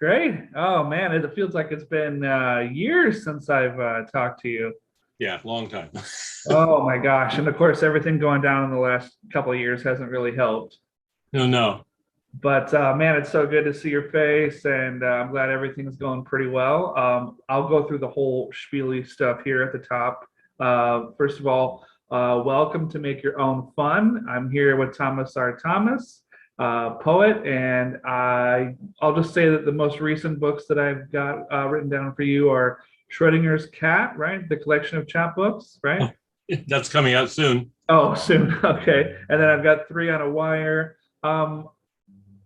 Great. Oh man, it feels like it's been years since I've talked to you. Yeah, long time. Oh my gosh. And of course, everything going down in the last couple of years hasn't really helped. No, no. But man, it's so good to see your face, and I'm glad everything's going pretty well. I'll go through the whole spiely stuff here at the top. First of all, welcome to Make Your Own Fun. I'm here with Thomas R. Thomas, poet, and I'll just say that the most recent books that I've got written down for you are Schrodinger's Cat, right? The collection of chapbooks, right? That's coming out soon. Oh, soon. Okay. And then I've got Three on a Wire. Um,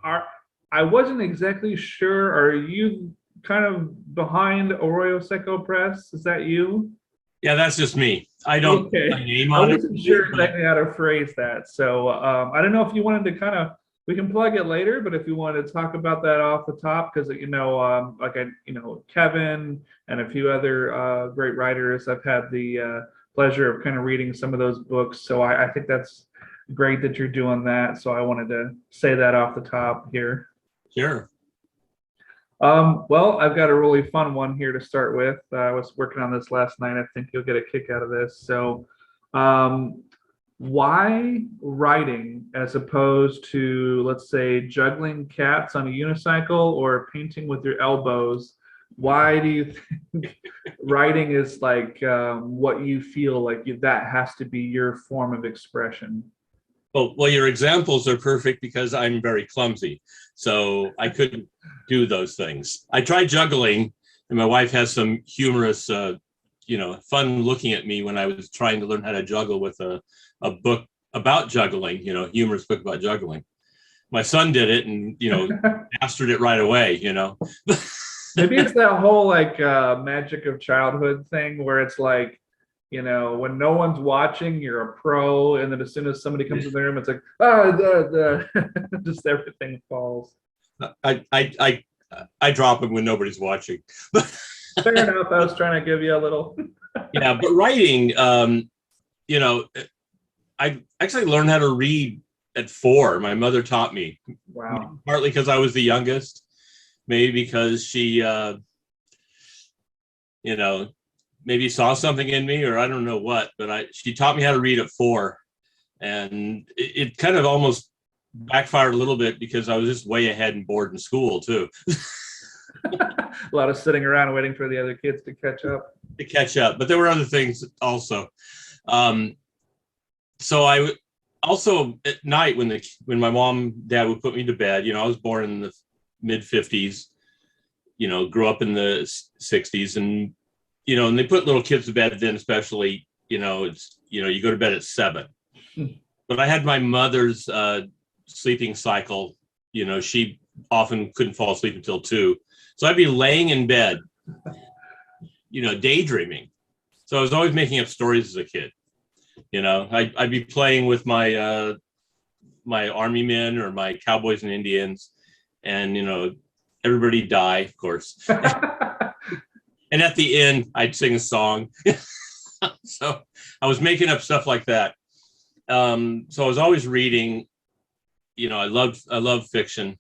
are I wasn't exactly sure. Are you kind of behind Arroyo Seco Press? Is that you? Yeah, that's just me. I don't put my Okay. name I on it, wasn't sure but exactly how to phrase that. So I don't know if you wanted to kind of, we can plug it later, but if you wanted to talk about that off the top, because Kevin and a few other great writers, I've had the pleasure of kind of reading some of those books. So I think that's great that you're doing that. So I wanted to say that off the top here. sure. Well, I've got a really fun one here to start with. I was working on this last night. I think you'll get a kick out of this. So, um, why writing as opposed to, let's say, juggling cats on a unicycle or painting with your elbows? Why do you think writing is like what you feel like that has to be your form of expression? Well, your examples are perfect because I'm very clumsy, so I couldn't do those things. I tried juggling, and my wife has some humorous, fun looking at me when I was trying to learn how to juggle with a book about juggling, humorous book about juggling. My son did it and, mastered it right away. Maybe it's that whole like magic of childhood thing where it's like, when no one's watching, you're a pro, and then as soon as somebody comes in the room, it's like, just everything falls. I drop them when nobody's watching. Fair enough. I was trying to give you a little. Yeah, but writing, I actually learned how to read at 4. My mother taught me, Wow. partly because I was the youngest, maybe because she, maybe saw something in me, or I don't know what, but she taught me how to read at 4. And it kind of almost backfired a little bit because I was just way ahead and bored in school too. A lot of sitting around waiting for the other kids to catch up. But there were other things also. So I also at night when my mom, dad would put me to bed, I was born in the mid 50s, grew up in the 60s, and and they put little kids to bed then, especially, it's, you go to bed at 7. But I had my mother's sleeping cycle. She often couldn't fall asleep until 2. So I'd be laying in bed, daydreaming. So I was always making up stories as a kid. I'd be playing with my my army men or my cowboys and Indians, and everybody die, of course. And at the end, I'd sing a song. So I was making up stuff like that. So I was always reading. I love fiction.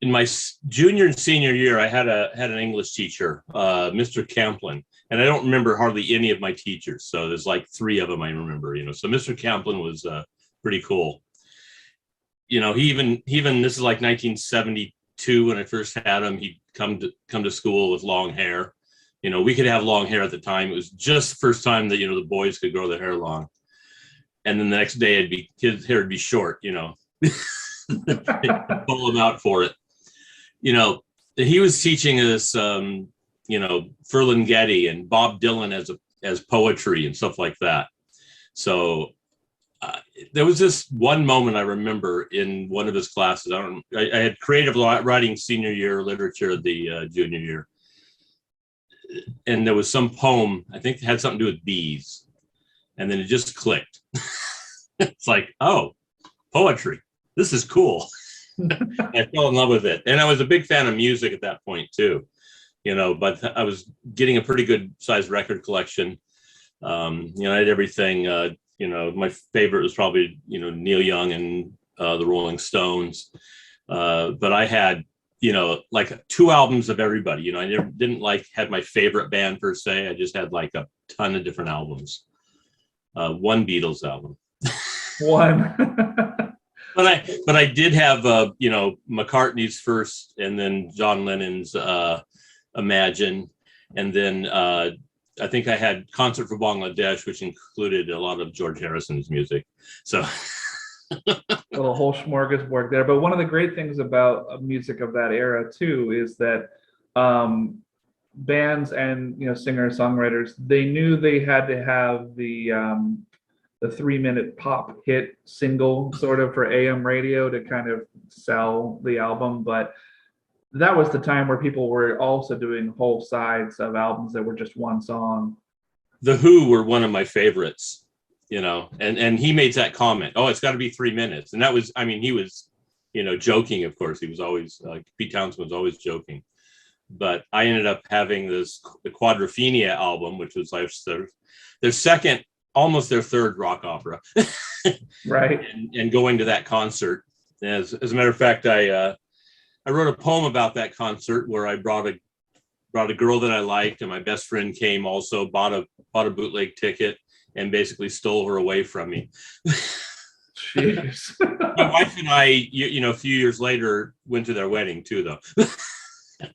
In my junior and senior year, I had an English teacher, Mr. Camplin, and I don't remember hardly any of my teachers. So there's like 3 of them I remember. So Mr. Camplin was pretty cool. He even this is like 1972 when I first had him. He'd come to school with long hair. We could have long hair at the time. It was just the first time that the boys could grow their hair long. And then the next day his hair would be short. Pull him out for it. He was teaching us, Ferlinghetti and Bob Dylan as poetry and stuff like that. So there was this one moment I remember in one of his classes. I had creative writing senior year, literature the junior year, and there was some poem I think it had something to do with bees, and then it just clicked. It's like, oh, poetry. This is cool. I fell in love with it. And I was a big fan of music at that point too, but I was getting a pretty good sized record collection. I had everything, my favorite was probably, Neil Young and the Rolling Stones. But I had, like 2 albums of everybody. I never didn't like had my favorite band per se. I just had like a ton of different albums. One Beatles album. One. But I did have McCartney's first, and then John Lennon's Imagine, and then I think I had Concert for Bangladesh, which included a lot of George Harrison's music. So A whole smorgasbord there. But one of the great things about music of that era too is that bands and singers, songwriters, they knew they had to have the 3-minute pop hit single sort of for AM radio to kind of sell the album. But that was the time where people were also doing whole sides of albums that were just one song. The Who were one of my favorites, and he made that comment, oh, it's got to be 3 minutes. And that was, he was, joking, of course. He was always, Pete Townsend was always joking. But I ended up having the Quadrophenia album, which was like their second, almost their third rock opera. Right. And going to that concert. As a matter of fact, I wrote a poem about that concert where I brought a girl that I liked, and my best friend came also, bought a bootleg ticket, and basically stole her away from me. Jeez. My wife and I, a few years later, went to their wedding too, though.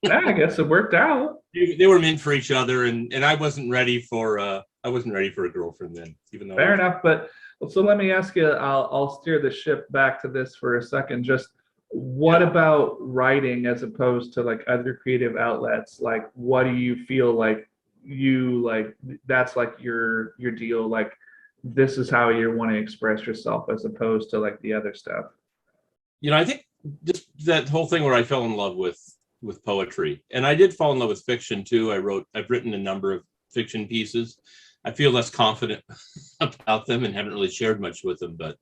Yeah, I guess it worked out. They were meant for each other, and I wasn't ready for a girlfriend then, even though. Fair enough, but so let me ask you. I'll steer the ship back to this for a second. Just what about writing as opposed to like other creative outlets? Like, what do you feel like that's like your deal? Like, this is how you want to express yourself as opposed to like the other stuff. I think just that whole thing where I fell in love with poetry, and I did fall in love with fiction too. I've written a number of fiction pieces. I feel less confident about them and haven't really shared much with them, but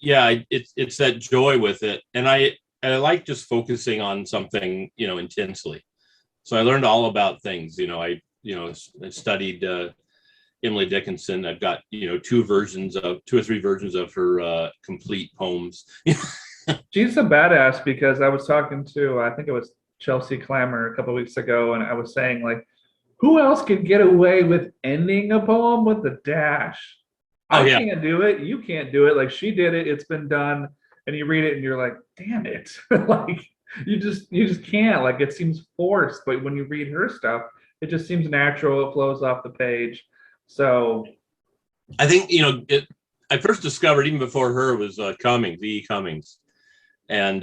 it's that joy with it. And I like just focusing on something, intensely. So I learned all about things, I studied Emily Dickinson. I've got, 2 or 3 versions of her complete poems. She's a badass, because I was talking to, I think it was Chelsea Clammer a couple of weeks ago, and I was saying, like, who else could get away with ending a poem with a dash? I can't do it. You can't do it. Like, she did it. It's been done. And you read it and you're like, damn it. Like, you just can't. Like, it seems forced. But when you read her stuff, it just seems natural. It flows off the page. So I think, I first discovered, even before her, was Cummings, V.E. Cummings. And,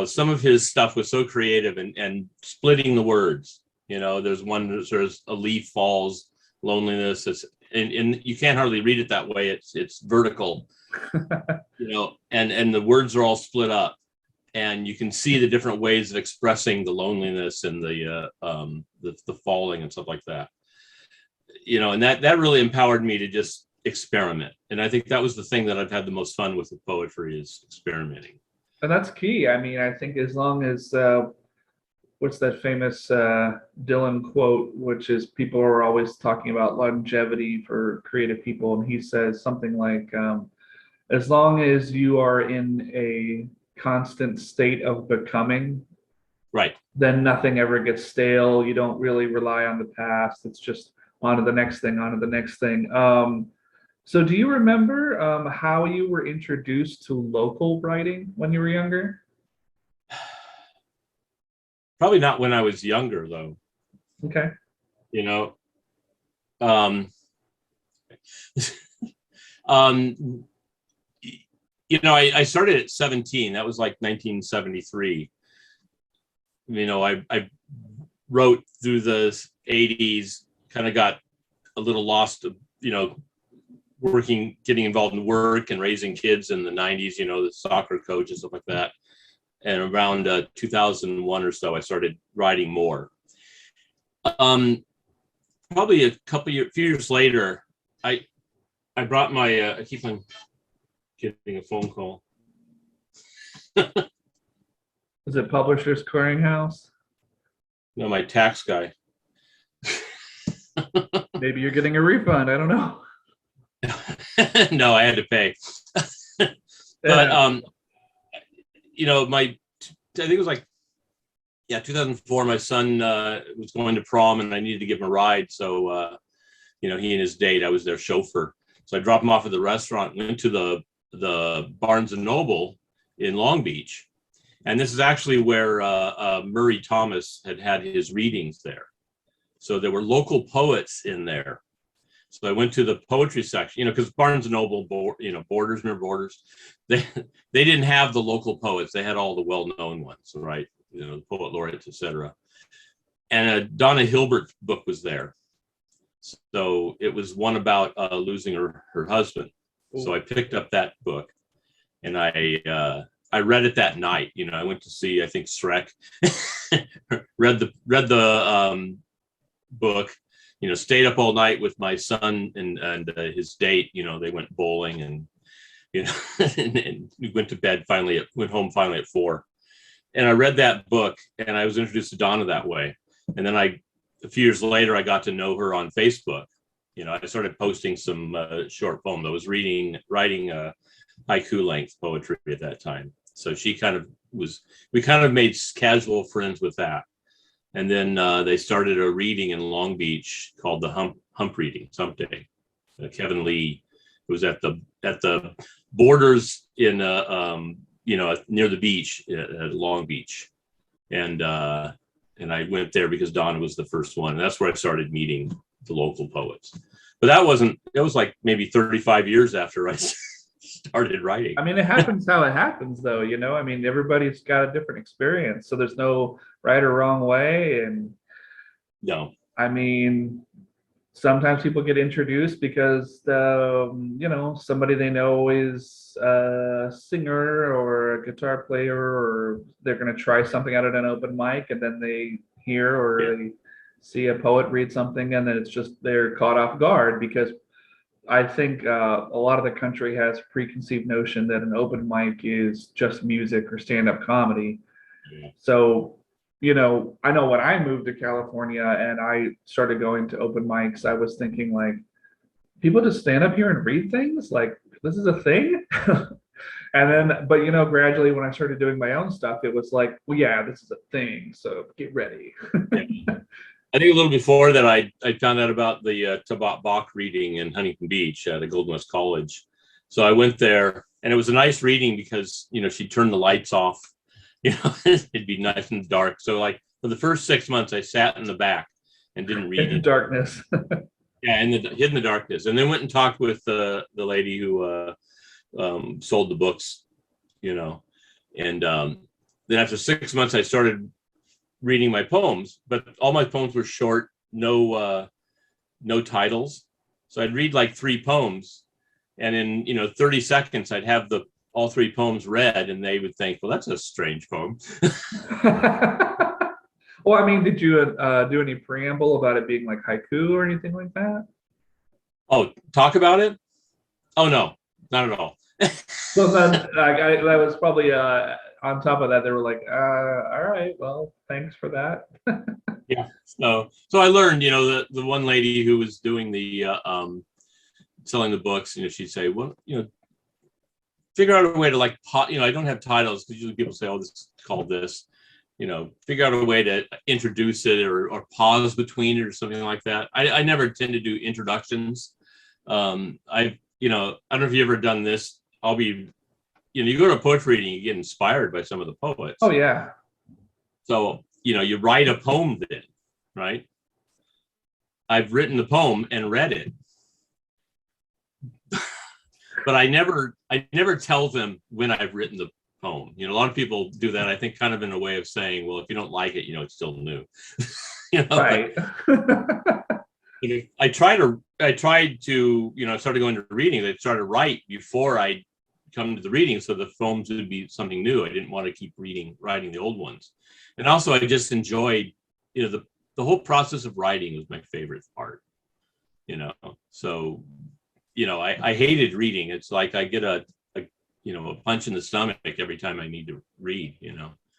some of his stuff was so creative and splitting the words. There's one, there's a leaf falls, loneliness. And you can't hardly read it that way. It's vertical, and the words are all split up, and you can see the different ways of expressing the loneliness and the falling and stuff like that. And that really empowered me to just experiment. And I think that was the thing that I've had the most fun with poetry, is experimenting. And that's key. I think as long as what's that famous Dylan quote, which is people are always talking about longevity for creative people. And he says something like, as long as you are in a constant state of becoming, right, then nothing ever gets stale. You don't really rely on the past. It's just on to the next thing, on to the next thing. So do you remember how you were introduced to local writing when you were younger? Probably not when I was younger, though. Okay. I started at 17. That was like 1973. I wrote through the 80s, kind of got a little lost, getting involved in work and raising kids in the 90s, the soccer coach and stuff like that. And around 2001 or so, I started writing more. Probably a few years later, I brought my, I keep on getting a phone call. Is it Publishers Clearinghouse? No, my tax guy. Maybe you're getting a refund. I don't know. No, I had to pay. But my think it was like, yeah, 2004. My son was going to prom, and I needed to give him a ride. So, he and his date, I was their chauffeur. So I dropped him off at the restaurant, went to the Barnes and Noble in Long Beach. And this is actually where Murray Thomas had his readings there. So there were local poets in there. So I went to the poetry section, because Barnes and Noble, Borders, remember Borders? They didn't have the local poets. They had all the well-known ones, right? The poet laureates, etc. And a Donna Hilbert book was there. So it was one about losing her husband. Ooh. So I picked up that book, and I read it that night. I went to see, I think, Shrek. read the book. Stayed up all night with my son and his date. They went bowling and and we went to bed. Went home finally at 4. And I read that book, and I was introduced to Donna that way. And then a few years later, I got to know her on Facebook. I started posting some short poems. I was writing haiku length poetry at that time. So we kind of made casual friends with that. And then they started a reading in Long Beach called the Hump Reading someday. Kevin Lee was at the Borders in near the beach at Long Beach, and I went there because Donna was the first one, and that's where I started meeting the local poets. But it was like maybe 35 years after I started writing. I mean, it happens how it happens, though. I mean, everybody's got a different experience, so there's no right or wrong way. And no, I mean, sometimes people get introduced because somebody they know is a singer or a guitar player, or they're going to try something out at an open mic, and then they hear or they see a poet read something, and then it's just they're caught off guard, because I think a lot of the country has a preconceived notion that an open mic is just music or stand-up comedy. Yeah. So, I know when I moved to California and I started going to open mics, I was thinking, like, people just stand up here and read things? Like, this is a thing? And then, but gradually when I started doing my own stuff, it was like, well, yeah, this is a thing, so get ready. I think a little before that, I found out about the Tabat Bach reading in Huntington Beach at Golden West College. So I went there, and it was a nice reading because, she turned the lights off. It'd be nice and dark. So like for the first 6 months, I sat in the back and didn't read in the darkness. Yeah, hid in the darkness, and then went and talked with the lady who sold the books, and then after 6 months, I started reading my poems, but all my poems were short, no titles. So I'd read like 3 poems, and in 30 seconds, I'd have all 3 poems read, and they would think, well, that's a strange poem. Well, I mean, did you do any preamble about it being like haiku or anything like that? Oh, talk about it? Oh, no, not at all. So then that was probably on top of that, they were like, all right, well, thanks for that. Yeah. So I learned, the one lady who was doing the selling the books, she'd say, well, figure out a way to like, I don't have titles because usually people say, oh, this is called this, figure out a way to introduce it or pause between it or something like that. I never tend to do introductions. I don't know if you've ever done this. You go to a poetry reading, you get inspired by some of the poets. Oh, yeah. So, you write a poem then, right? I've written the poem and read it. But I never tell them when I've written the poem. A lot of people do that, I think, kind of in a way of saying, well, if you don't like it, it's still new. Right. I tried to, I started going to readings. I started to write before I come to the reading, so the poems would be something new. I didn't want to keep writing the old ones. And also I just enjoyed, the whole process of writing was my favorite part, So, I hated reading. It's like I get a punch in the stomach every time I need to read,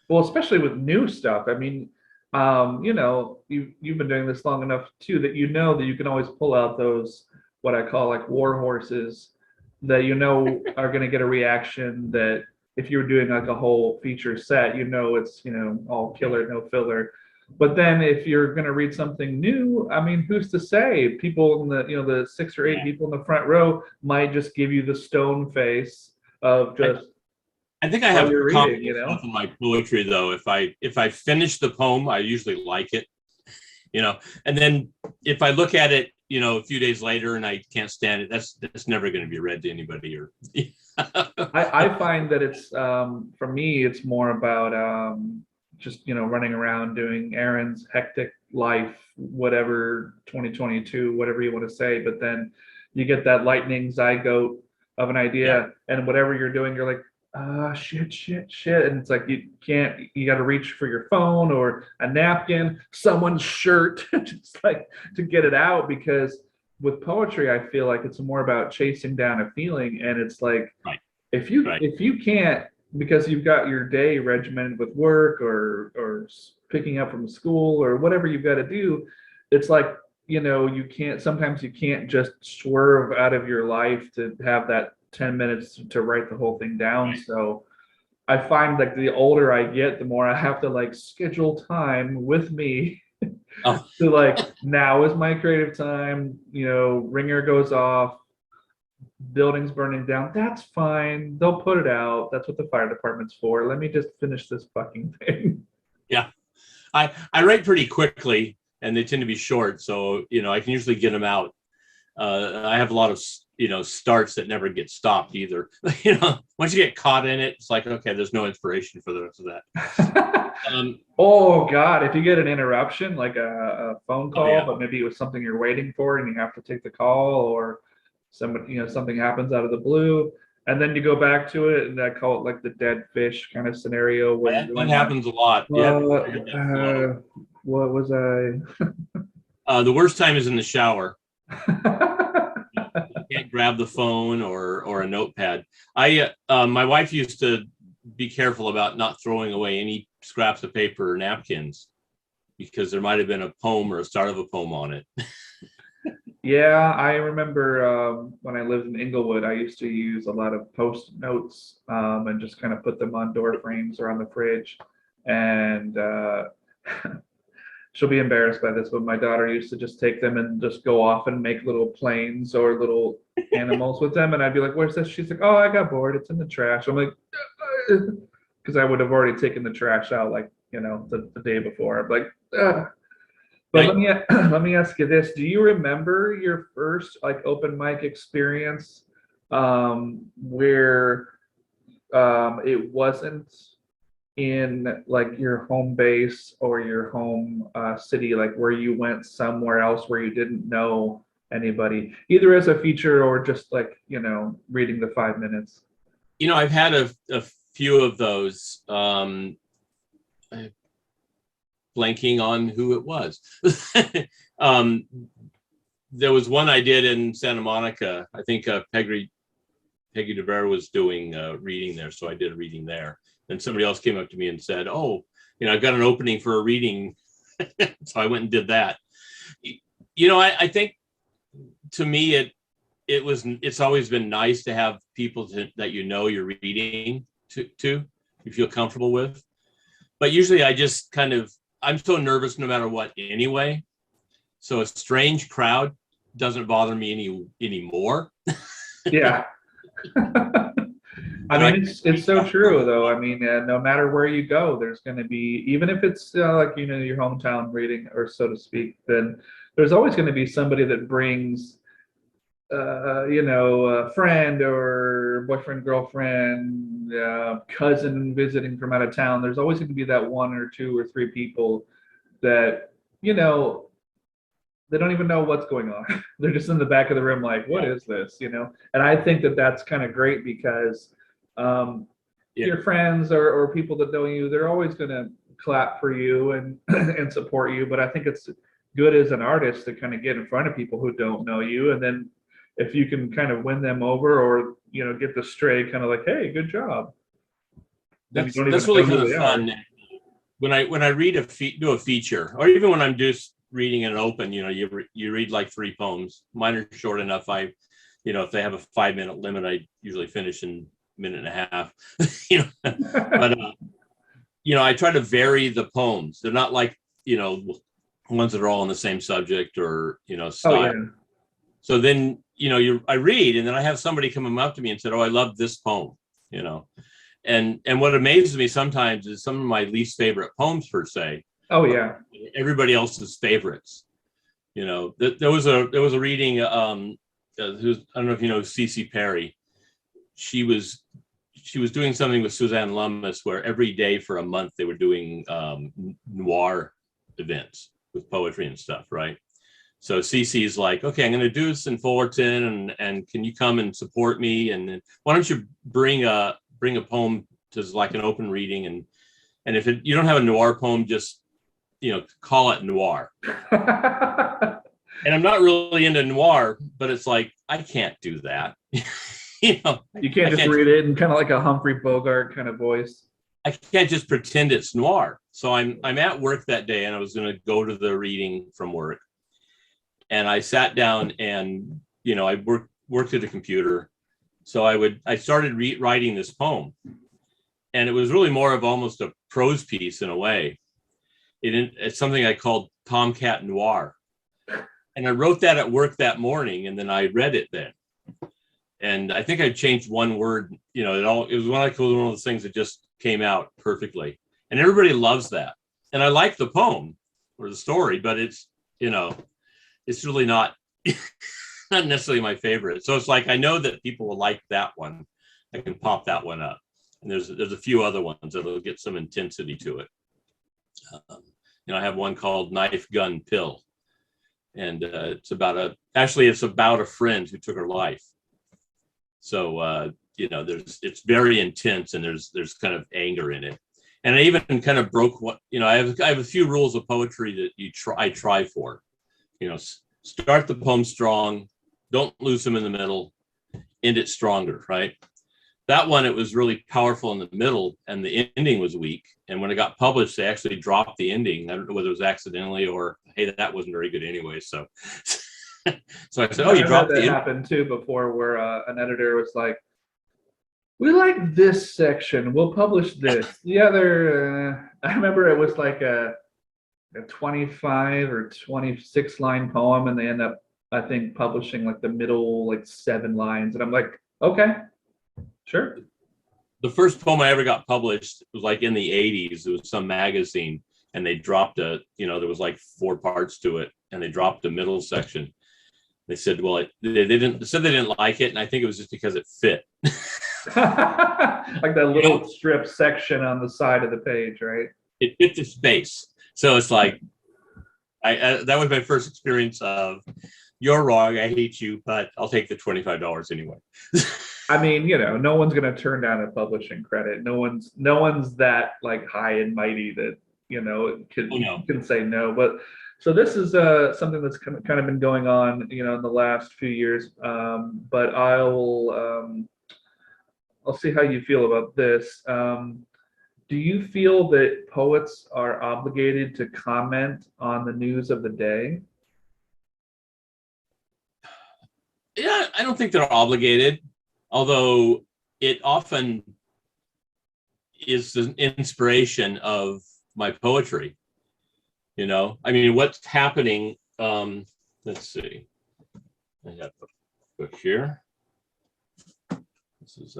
Well, especially with new stuff. I mean, you've been doing this long enough too that that you can always pull out those, what I call like war horses, that are going to get a reaction that if you're doing like a whole feature set, it's, all killer, no filler. But then if you're going to read something new, I mean, who's to say? People in the 6 or 8 Yeah. people in the front row might just give you the stone face of just I think I while have you're reading, confidence enough in my poetry though. If I finish the poem, I usually like it, and then if I look at it, a few days later and I can't stand it, that's never going to be read to anybody. Or I find that it's for me, it's more about just running around doing errands, hectic life, whatever 2022, whatever you want to say. But then you get that lightning zygote of an yeah, idea, and whatever you're doing, you're like, ah, shit, shit, shit, and it's like you got to reach for your phone or a napkin, someone's shirt, just like to get it out. Because with poetry, I feel like it's more about chasing down a feeling, and it's like right, right, if you can't, because you've got your day regimented with work or picking up from school or whatever you've got to do, it's like you can't, sometimes you can't just swerve out of your life to have that 10 minutes to write the whole thing down. right. So I find like the older I get, the more I have to like schedule time with me Oh, to like, now is my creative time, ringer goes off, building's burning down. That's fine. They'll put it out. That's what the fire department's for. Let me just finish this fucking thing. yeah. I write pretty quickly, and they tend to be short, so I can usually get them out. I have a lot of starts that never get stopped either. Once you get caught in it, it's like, okay, there's no inspiration for the rest of that. Oh God, if you get an interruption, like a phone Oh call, yeah, but maybe it was something you're waiting for and you have to take the call, or somebody, something happens out of the blue, and then you go back to it, and I call it like the dead fish kind of scenario where you're that going like, happens a lot. Yeah, well, I have that flow. what was I? The worst time is in the shower. You can't grab the phone or a notepad. My wife used to be careful about not throwing away any scraps of paper or napkins because there might have been a poem or a start of a poem on it. Yeah, I remember when I lived in Inglewood, I used to use a lot of post notes and just kind of put them on door frames or on the fridge. And she'll be embarrassed by this, but my daughter used to just take them and just go off and make little planes or little animals with them. And I'd be like, "Where's this?" She's like, "Oh, I got bored. It's in the trash." I'm like, because I would have already taken the trash out like, the day before. I'm like, ugh. But I, let me ask you this: do you remember your first like open mic experience where it wasn't in like your home base or your home city, like where you went somewhere else where you didn't know anybody, either as a feature or just like reading the 5 minutes? I've had a few of those. Blanking on who it was. um, there was one I did in Santa Monica. I think Peggy DeVere was doing reading there, so I did a reading there. Then somebody else came up to me and said, "Oh, I've got an opening for a reading," so I went and did that. I think to me it's always been nice to have people that you're reading to you feel comfortable with. But usually I just I'm so nervous no matter what anyway. So a strange crowd doesn't bother me anymore. Yeah. I mean, it's so true though. I mean, no matter where you go, there's going to be, even if it's like your hometown reading, or so to speak, then there's always going to be somebody that brings a friend or boyfriend, girlfriend, cousin visiting from out of town. There's always going to be that one or two or three people that they don't even know what's going on. They're just in the back of the room, like, what is this? And I think that that's kind of great because your friends or people that know you, they're always going to clap for you and and support you. But I think it's good as an artist to kind of get in front of people who don't know you, and then if you can kind of win them over, or get the stray kind of like, hey, good job. That's really kind of fun. When I read do a feature, or even when I'm just reading an open, you read like 3 poems. Mine are short enough. If they have a 5-minute limit, I usually finish in minute and a half, but I try to vary the poems. They're not like, ones that are all on the same subject or, style. Oh, yeah. So then, I read, and then I have somebody come up to me and said, "Oh, I love this poem," and what amazes me sometimes is some of my least favorite poems per se. Oh, yeah. Everybody else's favorites. There was a reading. I don't know if you know Cece Perry. She was doing something with Suzanne Lummis where every day for a month they were doing noir events with poetry and stuff, right? So Cece's like, okay, I'm going to do this in Fullerton, and can you come and support me? And why don't you bring a poem to like an open reading, and if you don't have a noir poem, just call it noir. And I'm not really into noir, but it's like I can't do that. You can't just read it in kind of like a Humphrey Bogart kind of voice. I can't just pretend it's noir. So I'm at work that day, and I was going to go to the reading from work. And I sat down, and I worked at a computer. So I started writing this poem, and it was really more of almost a prose piece in a way. It's something I called Tomcat Noir, and I wrote that at work that morning, and then I read it then. And I think I changed one word. It was one of those things that just came out perfectly, and everybody loves that. And I like the poem or the story, but it's really not not necessarily my favorite. So it's like I know that people will like that one. I can pop that one up, and there's a few other ones that'll get some intensity to it. I have one called Knife Gun Pill, and it's about a friend who took her life. So it's very intense, and there's kind of anger in it. And I even kind of broke I have a few rules of poetry that I try for. Start the poem strong, don't lose them in the middle, end it stronger, right? That one, it was really powerful in the middle, and the ending was weak. And when it got published, they actually dropped the ending. I don't know whether it was accidentally or, hey, that wasn't very good anyway. So, so I said, "Oh, you dropped the ending." That happened too before, where an editor was like, "We like this section. We'll publish this." The other, I remember it was like a 25 or 26 line poem, and they end up, I think, publishing like the middle, like 7 lines. And I'm like, okay, sure. The first poem I ever got published was like in the 80s. It was some magazine, and they dropped there was like 4 parts to it, and they dropped the middle section. They said, well, they didn't like it, and I think it was just because it fit. Like that little strip section on the side of the page, right? It fit the space. So it's like, that was my first experience of, you're wrong, I hate you, but I'll take the $25 anyway. I mean, no one's going to turn down a publishing credit. No one's that like high and mighty that, can say no. But so this is something that's kind of been going on, in the last few years. But I'll see how you feel about this. Do you feel that poets are obligated to comment on the news of the day? Yeah, I don't think they're obligated, although it often is the inspiration of my poetry. I mean, what's happening, let's see. I got the book here. This is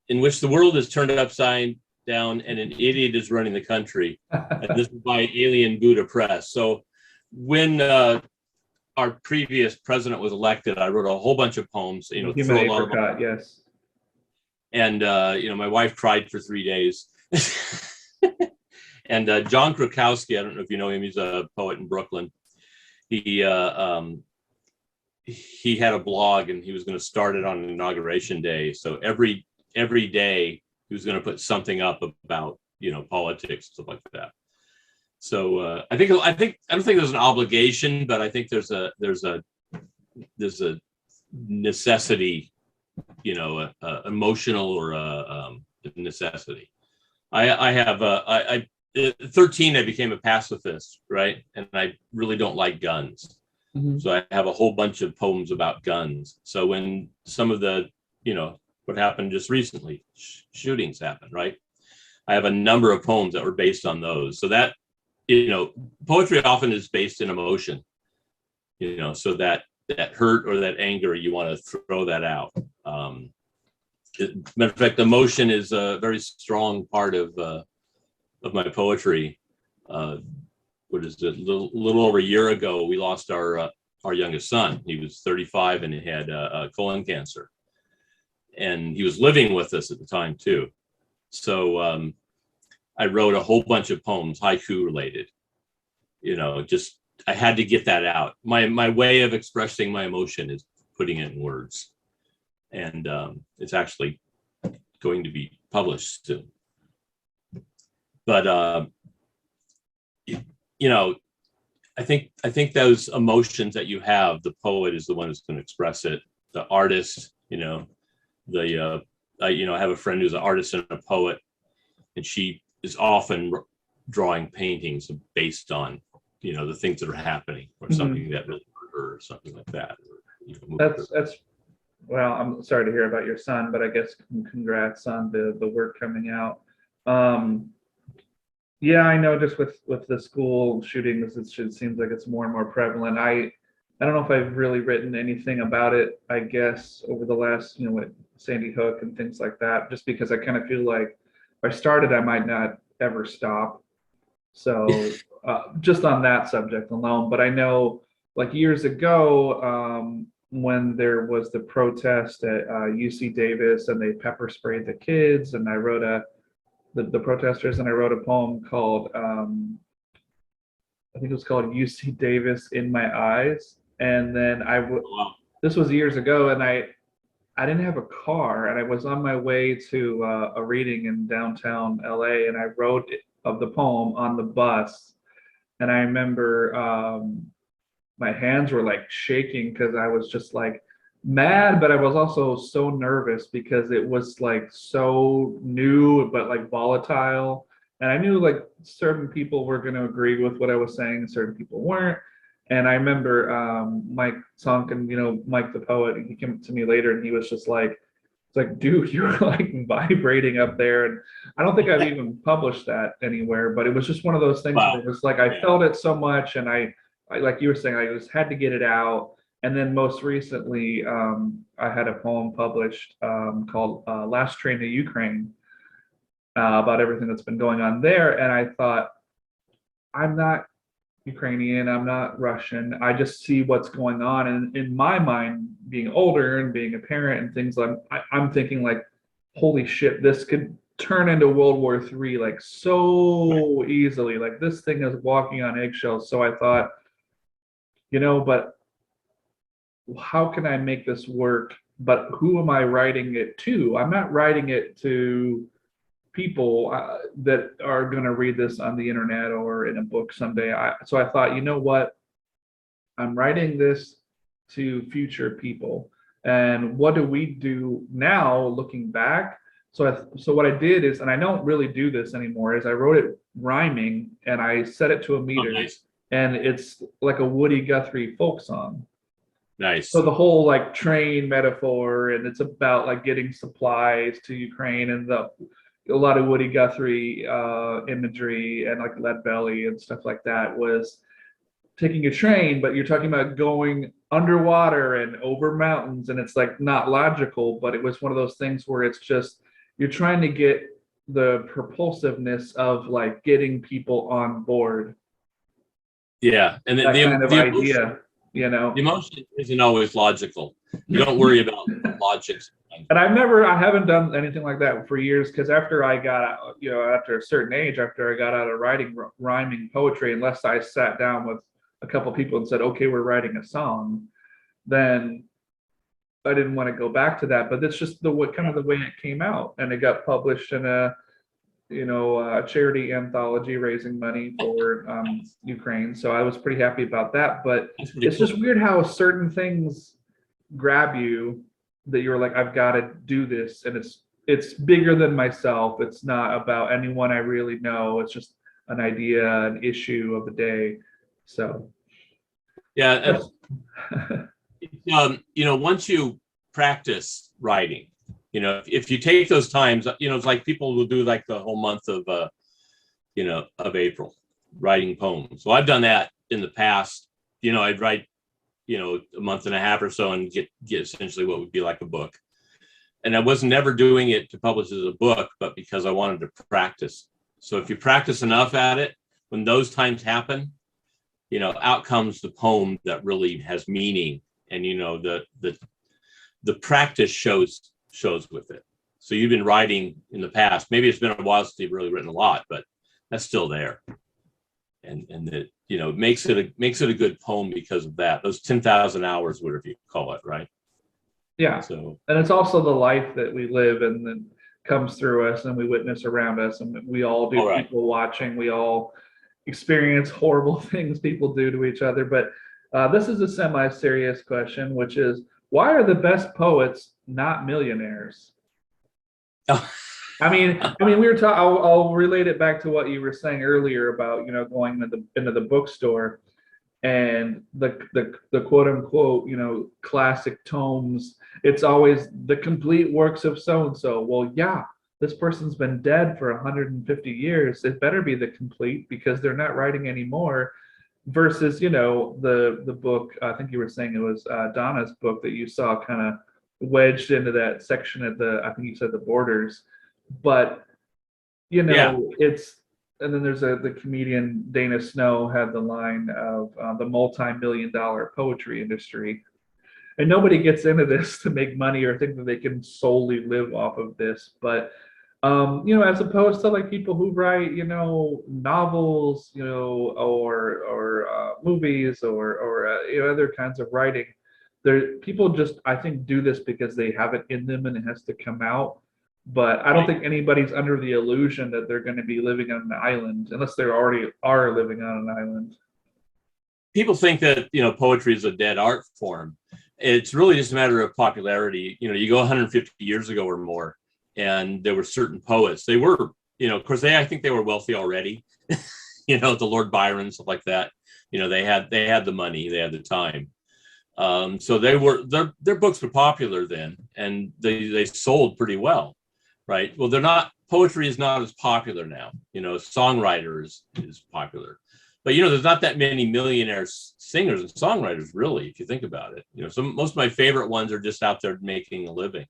in which the world is turned upside down and an idiot is running the country. And this is by Alien Buddha Press. So when our previous president was elected, I wrote a whole bunch of poems, Human Apricot, yes. And my wife cried for 3 days. And John Krakowski, I don't know if you know him, he's a poet in Brooklyn. He had a blog, and he was going to start it on Inauguration Day. So every day he was going to put something up about politics, stuff like that. So I don't think there's an obligation, but I think there's a necessity, emotional or a necessity. At 13, I became a pacifist, right? And I really don't like guns. Mm-hmm. So I have a whole bunch of poems about guns. So when some of the what happened just recently. Shootings happened, right? I have a number of poems that were based on those. So that, poetry often is based in emotion, so that hurt or that anger, you want to throw that out. Matter of fact, emotion is a very strong part of my poetry. What is it? A little over a year ago, we lost our youngest son. He was 35 and he had colon cancer, and he was living with us at the time too. So I wrote a whole bunch of poems, haiku related. Just I had to get that out. My way of expressing my emotion is putting it in words, and it's actually going to be published soon. But I think those emotions that you have, the poet is the one who's going to express it. The artist, I have a friend who's an artist and a poet, and she is often drawing paintings based on, the things that are happening, or something that really hurt her, or something like that. That's well, I'm sorry to hear about your son, but I guess congrats on the work coming out. Yeah, I know, just with the school shootings, it seems like it's more and more prevalent. I don't know if I've really written anything about it, I guess, over the last, with Sandy Hook and things like that, just because I kind of feel like if I started, I might not ever stop. So just on that subject alone. But I know, like, years ago, when there was the protest at UC Davis and they pepper sprayed the kids, and I wrote the protesters, and I wrote a poem called, I think it was called UC Davis in My Eyes. And then this was years ago, and I didn't have a car, and I was on my way to a reading in downtown LA, and I wrote of the poem on the bus. And I remember my hands were like shaking because I was just like mad, but I was also so nervous because it was like so new but like volatile, and I knew like certain people were going to agree with what I was saying and certain people weren't. And I remember Mike Tonkin, Mike the poet, he came to me later and he was just like, it's like, dude, you're like vibrating up there. And I don't think I've even published that anywhere, but it was just one of those things where it was like I felt it so much, and I like you were saying, I just had to get it out. And then most recently, I had a poem published called Last Train to Ukraine, about everything that's been going on there. And I thought, I'm not Ukrainian, I'm not Russian. I just see what's going on. And in my mind, being older and being a parent and things, like I'm thinking like, holy shit, this could turn into World War III like so easily. Like this thing is walking on eggshells. So I thought, but how can I make this work? But who am I writing it to? I'm not writing it to people that are going to read this on the internet or in a book someday. So I thought, you know what? I'm writing this to future people. And what do we do now looking back? So what I did is, and I don't really do this anymore, is I wrote it rhyming and I set it to a meter. Oh, nice. And it's like a Woody Guthrie folk song. Nice. So the whole like train metaphor, and it's about like getting supplies to Ukraine, and a lot of Woody Guthrie imagery and like lead belly and stuff like that was taking a train, but you're talking about going underwater and over mountains, and it's like not logical, but it was one of those things where it's just you're trying to get the propulsiveness of like getting people on board. Yeah, and that the kind of idea, the emotion isn't always logical. You don't worry about logic. And I haven't done anything like that for years, because after I got, after a certain age, after I got out of writing rhyming poetry, unless I sat down with a couple people and said, okay, we're writing a song, then I didn't want to go back to that. But that's just the way it came out, and it got published in a charity anthology raising money for Ukraine. So I was pretty happy about that. But it's just weird how certain things grab you, that you're like, I've got to do this, and it's bigger than myself. It's not about anyone I really know. It's just an idea, an issue of the day. So yeah, once you practice writing, You know, if you take those times, you know, it's like people will do like the whole month of, you know, of April writing poems. So I've done that in the past. You know, I'd write, you know, a month and a half or so and get essentially what would be like a book. And I was never doing it to publish as a book, but because I wanted to practice. So if you practice enough at it, when those times happen, you know, out comes the poem that really has meaning. And, you know, the practice shows with it. So you've been writing in the past. Maybe it's been a while since you've really written a lot, but that's still there. And that, you know, makes it a good poem because of that. Those 10,000 hours, whatever you call it, right? Yeah. So, and it's also the life that we live and then comes through us and we witness around us, and we all do people watching. We all experience horrible things people do to each other. But this is a semi-serious question, which is, why are the best poets not millionaires? I mean, we were talking. I'll relate it back to what you were saying earlier about, you know, going into the bookstore and the quote unquote, you know, classic tomes. It's always the complete works of so and so. Well, yeah, this person's been dead for 150 years. It better be the complete because they're not writing anymore. Versus, you know, the book. I think you were saying it was Donna's book that you saw kind of wedged into that section at the. I think you said the borders. But you know, it's, and then there's the comedian Dana Snow had the line of the multi-million-dollar poetry industry, and nobody gets into this to make money or think that they can solely live off of this. But you know, as opposed to like people who write, you know, novels, you know, or movies or you know, other kinds of writing, there people just, I think, do this because they have it in them and it has to come out. But I don't think anybody's under the illusion that they're going to be living on an island unless they already are living on an island. people think that, you know, poetry is a dead art form. It's really just a matter of popularity. You know, you go 150 years ago or more, and there were certain poets. They were, you know, of course, I think they were wealthy already. You know, the Lord Byron, stuff like that. You know, they had the money, they had the time. So their books were popular then, and they sold pretty well, right? Well, they're not. Poetry is not as popular now. You know, songwriter is popular, but you know, there's not that many millionaire singers and songwriters, really, if you think about it. You know, most of my favorite ones are just out there making a living.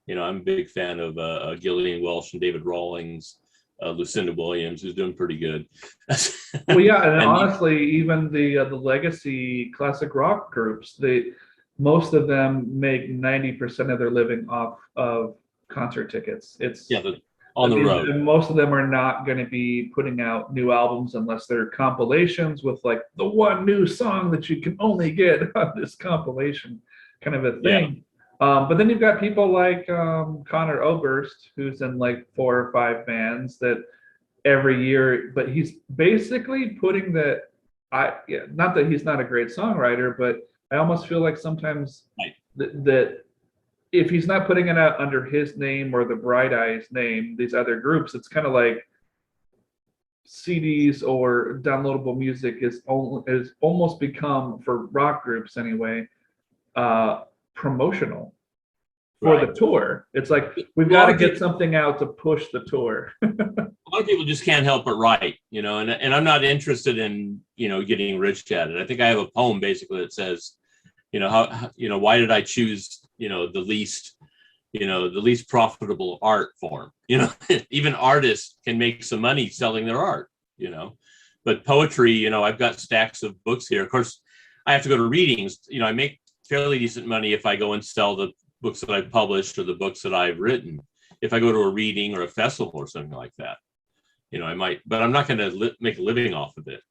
You know, I'm a big fan of Gillian Welch and David Rawlings, Lucinda Williams, who's doing pretty good. Well, yeah, and honestly, even the legacy classic rock groups, most of them make 90% of their living off of concert tickets. It's on the road. And most of them are not going to be putting out new albums unless they're compilations with like the one new song that you can only get on this compilation, kind of a thing. But then you've got people like Connor Oberst, who's in like 4 or 5 bands that every year, but he's basically putting that. Not that he's not a great songwriter, but I almost feel like sometimes that if he's not putting it out under his name or the Bright Eyes name, these other groups, it's kind of like CDs or downloadable music is almost become, for rock groups anyway, promotional for the tour. It's like we've got to get something out to push the tour. A lot of people just can't help but write, you know, and I'm not interested in, you know, getting rich at it. I think I have a poem basically that says, you know, how you know, why did I choose, you know, the least profitable art form? You know, even artists can make some money selling their art, you know, but poetry, you know, I've got stacks of books here. Of course, I have to go to readings. You know, I make fairly decent money if I go and sell the books that I've published or the books that I've written. If I go to a reading or a festival or something like that, you know, I might, but I'm not going to make a living off of it.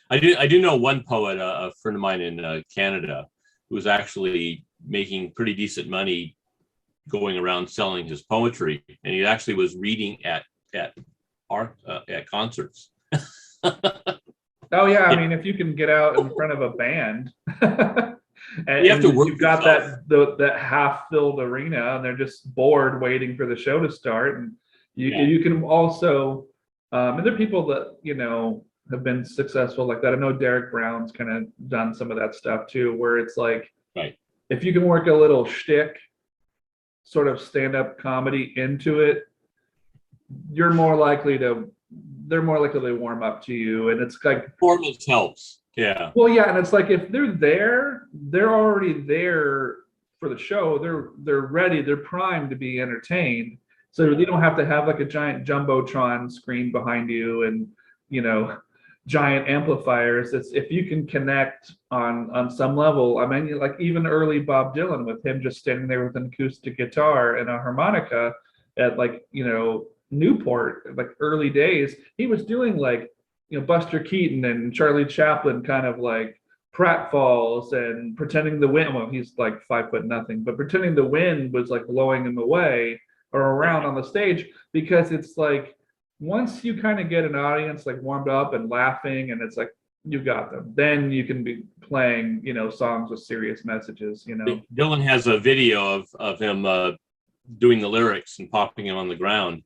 I do know one poet, a friend of mine in Canada, who was actually making pretty decent money going around selling his poetry, and he actually was reading at concerts. Oh yeah, I mean, if you can get out in front of a band, and you have to work. You've got that half-filled arena, and they're just bored waiting for the show to start, and you can also, and there are people that, you know, have been successful like that. I know Derek Brown's kind of done some of that stuff too, where it's like, if you can work a little shtick, sort of stand-up comedy into it, they're more likely to warm up to you. And it's like performance helps. Yeah. Well, yeah, and it's like if they're there, they're already there for the show. They're ready, they're primed to be entertained. So you don't have to have like a giant jumbotron screen behind you and giant amplifiers. It's if you can connect on some level. I mean, like even early Bob Dylan with him just standing there with an acoustic guitar and a harmonica at Newport, like early days, he was doing like Buster Keaton and Charlie Chaplin kind of like pratfalls and pretending the wind. Well, he's like 5'0" but pretending the wind was like blowing him away or around on the stage, because it's like once you kind of get an audience like warmed up and laughing, and it's like you got them, then you can be playing songs with serious messages. Dylan has a video of him doing the lyrics and popping him on the ground,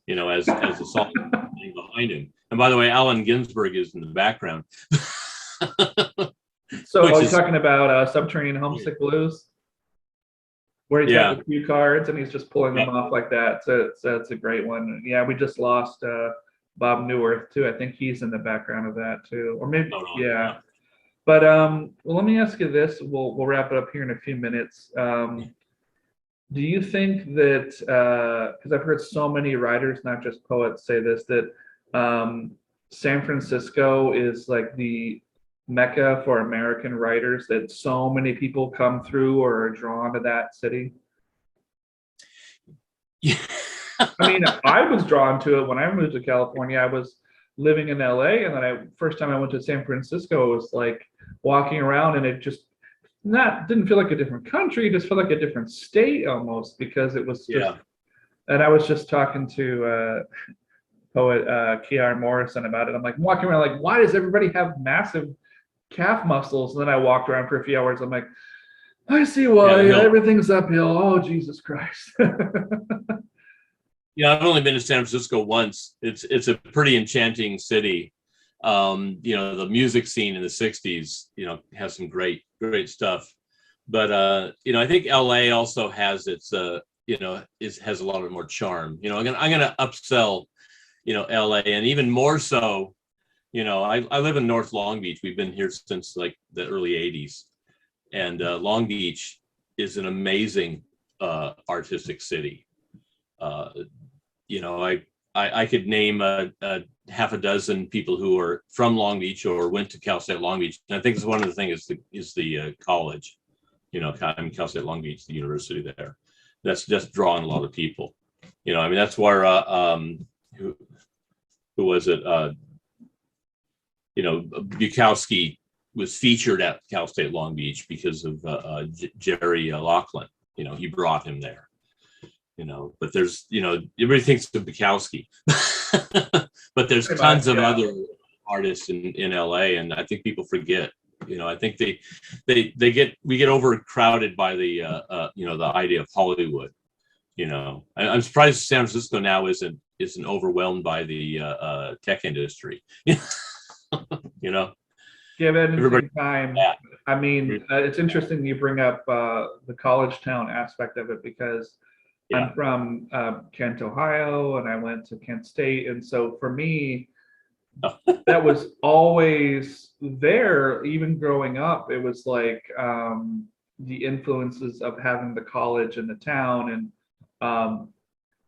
as the song playing behind him. And by the way, Allen Ginsberg is in the background. So are you talking about Subterranean Homesick Blues? Where he's got the cue cards and he's just pulling them off like that. So it's a great one. Yeah, we just lost Bob Newirth too. I think he's in the background of that too. Or maybe yeah. But well, let me ask you this. We'll wrap it up here in a few minutes. Do you think that because I've heard so many writers, not just poets, say this, that San Francisco is like the Mecca for American writers, that so many people come through or are drawn to that city? Yeah. I mean, I was drawn to it when I moved to California. I was living in LA, and then first time I went to San Francisco, it was like walking around, and it just didn't feel like a different country, it just felt like a different state almost, because it was just, and I was just talking to poet Kiar Morrison about it. I'm like walking around like, why does everybody have massive calf muscles? And then I walked around for a few hours. I'm like, I see why everything's uphill. Oh, Jesus Christ. I've only been to San Francisco once. It's a pretty enchanting city. The music scene in the 60s, has some great stuff. But I think LA also has its has a lot of more charm. I'm gonna upsell LA, and even more so, I live in North Long Beach. We've been here since like the early 80s, and Long Beach is an amazing artistic city. I could name a half a dozen people who are from Long Beach or went to Cal State Long Beach. And I think it's one of the things is the college, Cal State Long Beach, the university there. That's just drawing a lot of people. That's where who was it? Bukowski was featured at Cal State Long Beach because of Jerry Laughlin. He brought him there. But there's, everybody thinks of Bukowski, but there's tons of other artists in LA, and I think people forget. I think we get overcrowded by the the idea of Hollywood. I'm surprised San Francisco now isn't overwhelmed by the tech industry. Give it time. Yeah. I mean, it's interesting you bring up the college town aspect of it, because I'm from Kent, Ohio, and I went to Kent State. And so for me, that was always there, even growing up. It was like the influences of having the college in the town, and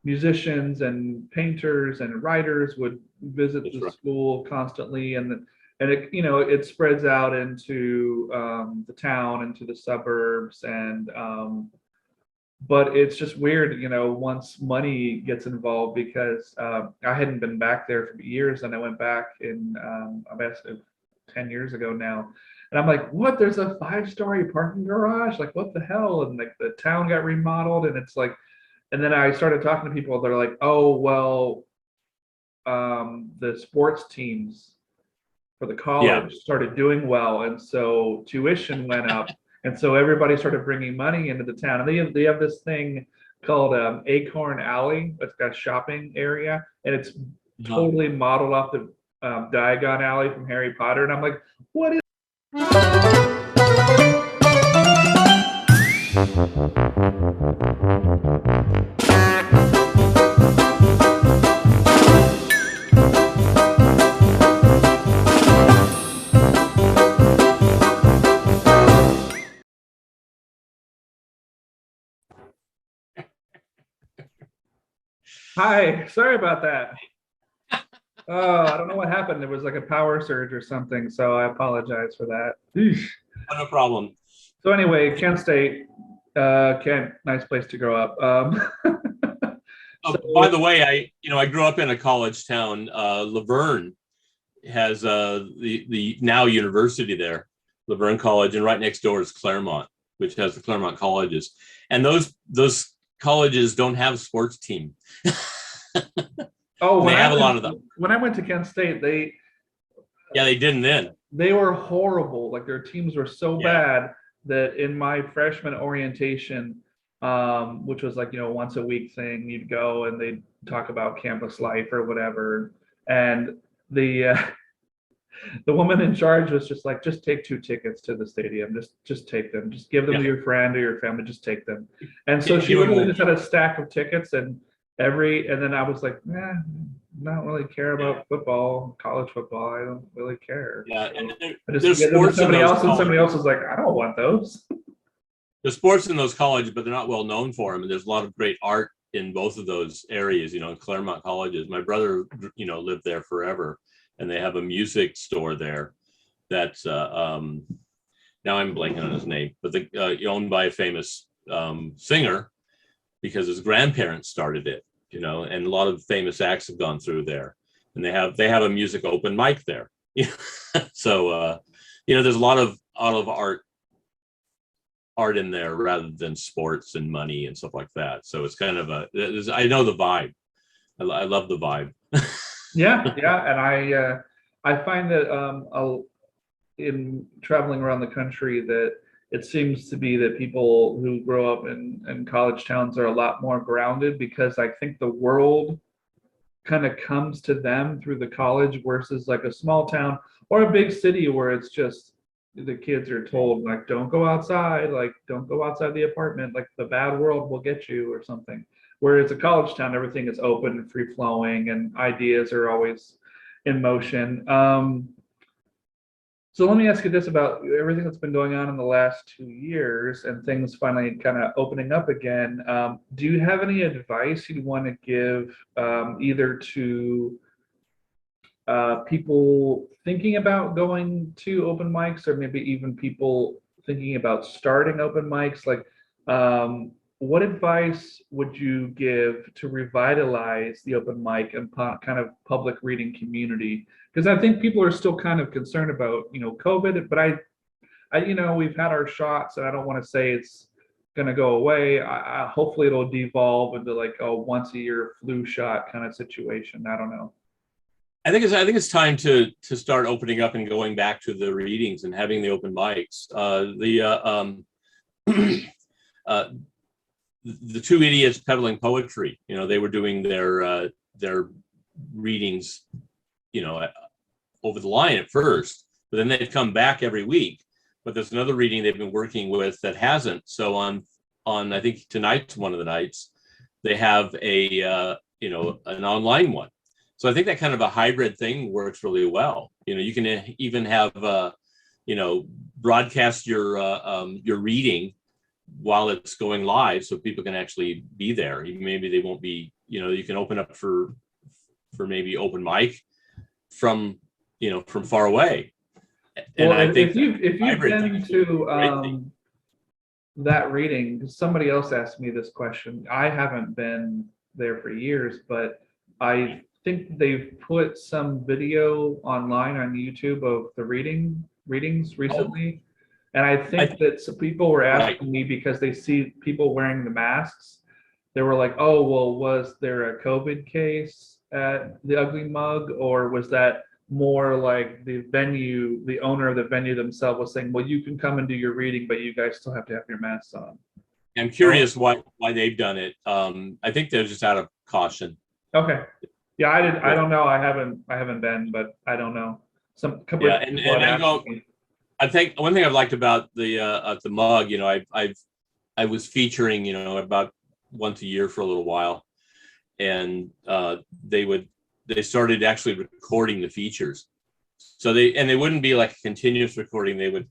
musicians and painters and writers would visit the school constantly. And it, it spreads out into the town, into the suburbs, and but it's just weird, once money gets involved, because I hadn't been back there for years, and I went back in about 10 years ago now, and I'm like, what? There's a 5-story parking garage? Like, what the hell? And like the town got remodeled, and it's like, and then I started talking to people. They're like, oh well, the sports teams for the college started doing well, and so tuition went up. And so everybody started bringing money into the town, and they have this thing called Acorn Alley. It's got a shopping area, and it's totally modeled off the Diagon Alley from Harry Potter. And I'm like, what is? Hi, sorry about that. Oh, I don't know what happened. There was like a power surge or something, so I apologize for that. Eesh. No problem. So anyway, Kent State, Kent, nice place to grow up. Oh, So by the way, I grew up in a college town. Laverne has the now university there, Laverne College, and right next door is Claremont, which has the Claremont colleges. And those colleges don't have a sports team. oh, They have a lot of them. when I went to Kent State, They didn't then. they were horrible. Like their teams were so Yeah. bad that in my freshman orientation, which was like, once a week thing, you'd go and they'd talk about campus life or whatever. And the the woman in charge was just like, just take 2 tickets to the stadium. Just take them. Just give them to your friend or your family. Just take them. And so she literally just had a stack of tickets, and then I was like, not really care about football, college football. I don't really care. Yeah, So and I just there's give them to sports in somebody those else, and somebody else colleges. was like, I don't want those. There's sports in those colleges, but they're not well known for them. And there's a lot of great art in both of those areas. In Claremont colleges. My brother, lived there forever, and they have a music store there. That's now I'm blanking on his name, but owned by a famous singer because his grandparents started it. And a lot of famous acts have gone through there, and they have a music open mic there. So there's a lot of art in there rather than sports and money and stuff like that. So it's kind of I know the vibe. I love the vibe. Yeah, and I find that in traveling around the country that it seems to be that people who grow up in college towns are a lot more grounded, because I think the world kind of comes to them through the college versus like a small town or a big city where it's just the kids are told like, don't go outside, like don't go outside the apartment, like the bad world will get you or something. Whereas a college town, everything is open and free flowing and ideas are always in motion. So let me ask you this about everything that's been going on in the last 2 years and things finally kind of opening up again. Do you have any advice you'd want to give, either to people thinking about going to open mics, or maybe even people thinking about starting open mics? Like, what advice would you give to revitalize the open mic and kind of public reading community? Because I think people are still kind of concerned about, COVID, but we've had our shots, and I don't want to say it's going to go away. Hopefully it'll devolve into like a once a year flu shot kind of situation. I don't know. I think it's time to start opening up and going back to the readings and having the open mics. The two idiots peddling poetry, they were doing their readings, over the line at first, but then they'd come back every week. But there's another reading they've been working with that hasn't. So on I think tonight's one of the nights, they have an online one. So I think that kind of a hybrid thing works really well. You can even have broadcast your reading while it's going live, so people can actually be there. Maybe they won't be. You can open up for maybe open mic from far away. And well, I think if you've been to that reading, because somebody else asked me this question, I haven't been there for years, but I think they've put some video online on YouTube of the readings recently. And I think that some people were asking me because they see people wearing the masks. They were like, oh, well, was there a COVID case at the Ugly Mug, or was that more like the owner of the venue themselves was saying, well, you can come and do your reading, but you guys still have to have your masks on? I'm curious why they've done it. I think they're just out of caution. Okay. Yeah, I don't know. I haven't been, but I don't know. I think one thing I've liked about the Mug, I was featuring, about once a year for a little while, and they started actually recording the features. So they wouldn't be like a continuous recording. They would,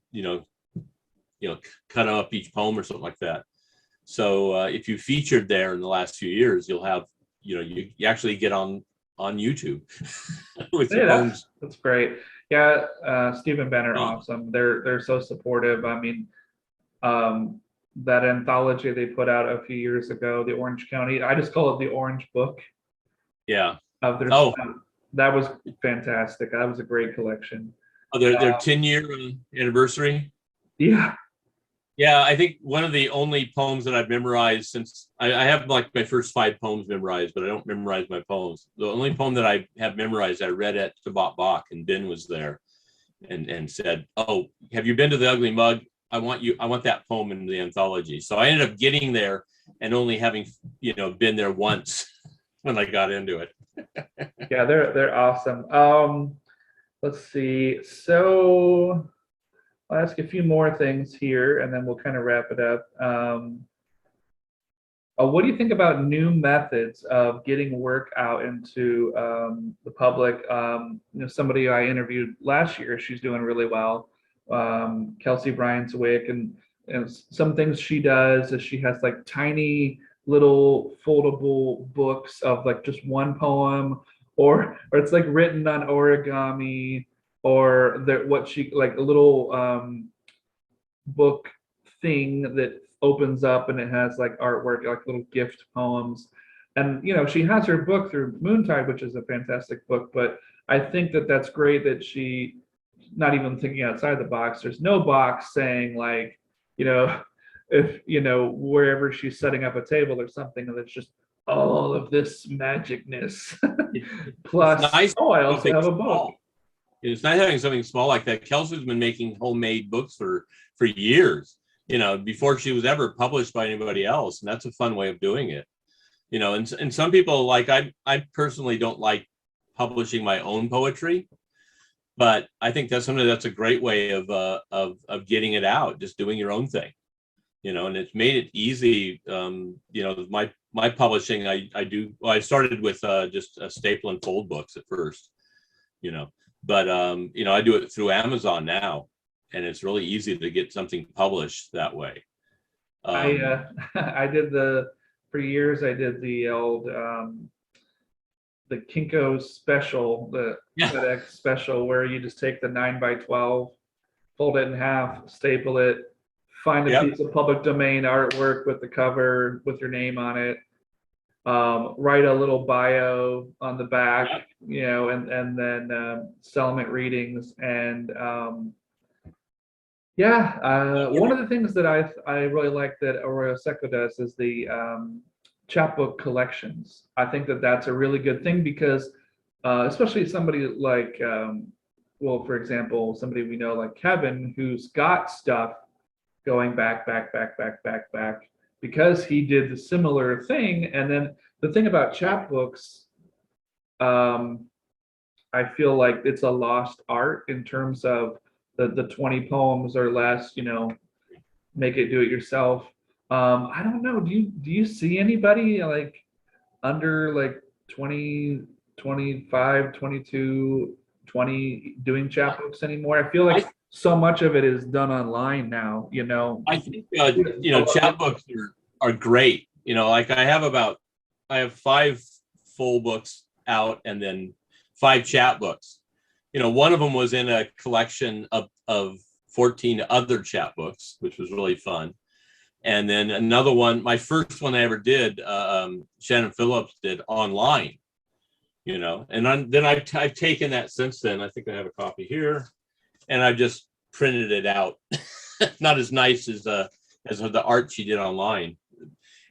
cut up each poem or something like that. So if you featured there in the last few years, you'll have, you actually get on YouTube with your poems. That's great. Yeah, Steve and Ben are awesome. They're so supportive. I mean, that anthology they put out a few years ago, the Orange County, I just call it the Orange Book. Yeah. Of their that was fantastic. That was a great collection. Oh, their 10-year anniversary. Yeah. Yeah, I think one of the only poems that I've memorized since I have like my first 5 poems memorized, but I don't memorize my poems. The only poem that I have memorized, I read at Tabot Bach, and Ben was there and said, "Oh, have you been to the Ugly Mug? I want that poem in the anthology." So I ended up getting there and only having, been there once when I got into it. Yeah, they're awesome. Let's see. So I'll ask a few more things here, and then we'll kind of wrap it up. What do you think about new methods of getting work out into the public? Somebody I interviewed last year, she's doing really well. Kelsey Bryant-Zwick, and some things she does is she has like tiny little foldable books of like just one poem, or it's like written on origami, or what she like a little book thing that opens up and it has like artwork, like little gift poems. And she has her book through Moontide, which is a fantastic book, but I think that that's great that she not even thinking outside the box. There's no box saying like, if wherever she's setting up a table or something, and it's just all of this magicness. Plus, nice. I also have a book. It's nice having something small like that. Kelsey's been making homemade books for years, before she was ever published by anybody else. And that's a fun way of doing it. And some people, like I personally don't like publishing my own poetry, but I think that's a great way of getting it out, just doing your own thing, and it's made it easy. My publishing, I started with just a staple and fold books at first, but I do it through Amazon now, and it's really easy to get something published that way. I did for years I did the old the Kinko special, the FedEx special, where you just take the 9x12, fold it in half, staple it, find a piece of public domain artwork with the cover with your name on it, write a little bio on the back, and then sell them at readings. And one of the things that I really like that Arroyo Seco does is the chapbook collections. I think that that's a really good thing because especially somebody like for example, somebody we know like Kevin, who's got stuff going back because he did the similar thing. And then the thing about chapbooks, I feel like it's a lost art in terms of the 20 poems or less, make it do it yourself. I don't know. Do you see anybody like under like 20, 25, 22, 20 doing chapbooks anymore? I feel like so much of it is done online now, I think, chapbooks are great. Like I have 5 full books out and then 5 chapbooks. One of them was in a collection of 14 other chapbooks, which was really fun. And then another one, my first one I ever did, Shannon Phillips did online, and then I've taken that since then. I think I have a copy here, and I've just printed it out. Not as nice as the art she did online.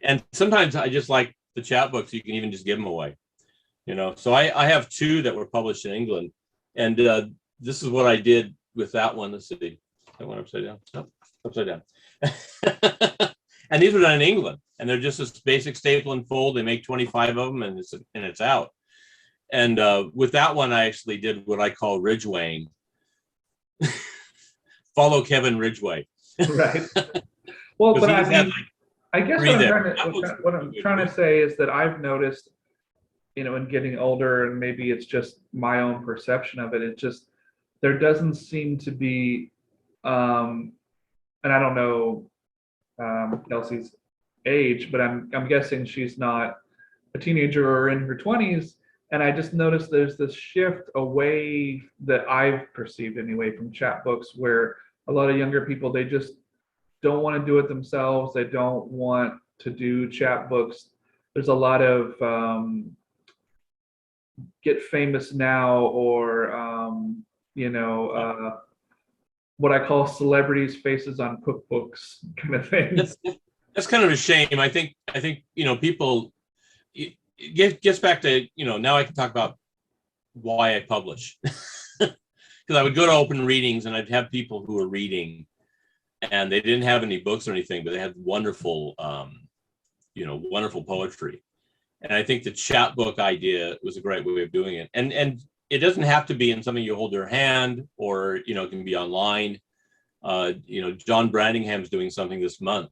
And sometimes I just like the chapbooks. You can even just give them away, So I have 2 that were published in England, and this is what I did with that one. Let's see, that one upside down. Oh, upside down. And these were done in England, and they're just a basic staple and fold. They make 25 of them, and it's out. And with that one, I actually did what I call ridgewaying. Follow Kevin Ridgway. Right. Well, but I mean, I guess Agree what I'm there. trying to what I'm trying to say is that I've noticed, in getting older, and maybe it's just my own perception of it. It just there doesn't seem to be, and I don't know Kelsey's age, but I'm guessing she's not a teenager or in her 20s. And I just noticed there's this shift away that I've perceived anyway from chapbooks, where a lot of younger people, they just don't want to do it themselves. They don't want to do chapbooks. There's a lot of get famous now, or what I call celebrities' faces on cookbooks kind of thing. That's kind of a shame. I think people, it gets back to, now I can talk about why I publish. Because I would go to open readings and I'd have people who were reading and they didn't have any books or anything, but they had wonderful, wonderful poetry. And I think the chapbook idea was a great way of doing it. And it doesn't have to be in something you hold your hand, or, it can be online. John Brandingham's doing something this month,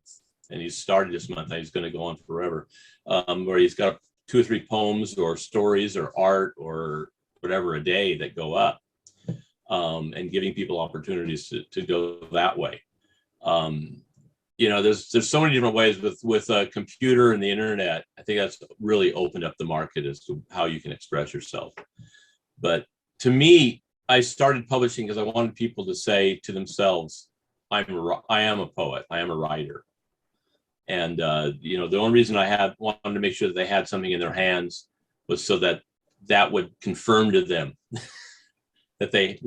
and he's started this month, and he's going to go on forever, where he's got 2 or 3 poems or stories or art or whatever a day that go up, and giving people opportunities to go that way. There's so many different ways with a computer and the internet. I think that's really opened up the market as to how you can express yourself. But to me, I started publishing because I wanted people to say to themselves, I am a poet, I am a writer. And the only reason I wanted to make sure that they had something in their hands was so that would confirm to them that they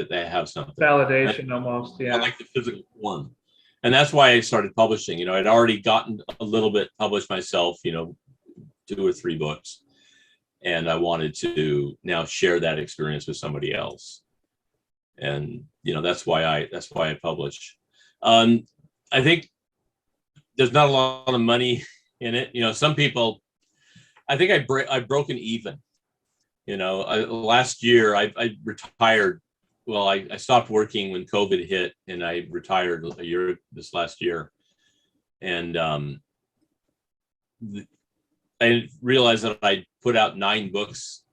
have something. Validation almost, yeah. I like the physical form. And that's why I started publishing. I'd already gotten a little bit published myself, 2 or 3 books. And I wanted to now share that experience with somebody else. And, that's why I publish. I think there's not a lot of money in it. Some people, I think I've broken even. Last year I retired. Well, I stopped working when COVID hit, and I retired this last year. And I realized that I put out 9 books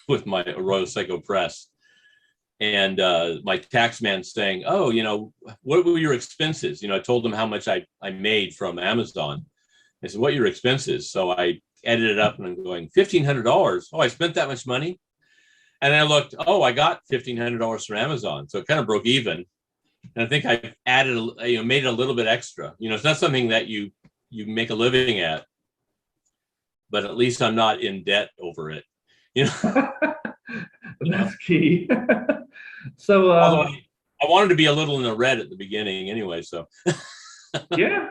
with my Arroyo Seco Press. And my tax man saying, oh, what were your expenses? I told them how much I made from Amazon. I said, what are your expenses? So I added it up and I'm going, $1,500. Oh, I spent that much money. And I looked, oh, I got $1,500 from Amazon. So it kind of broke even. And I think I've added, made it a little bit extra. It's not something that you make a living at, but at least I'm not in debt over it. That's key. So although I wanted to be a little in the red at the beginning anyway, so yeah.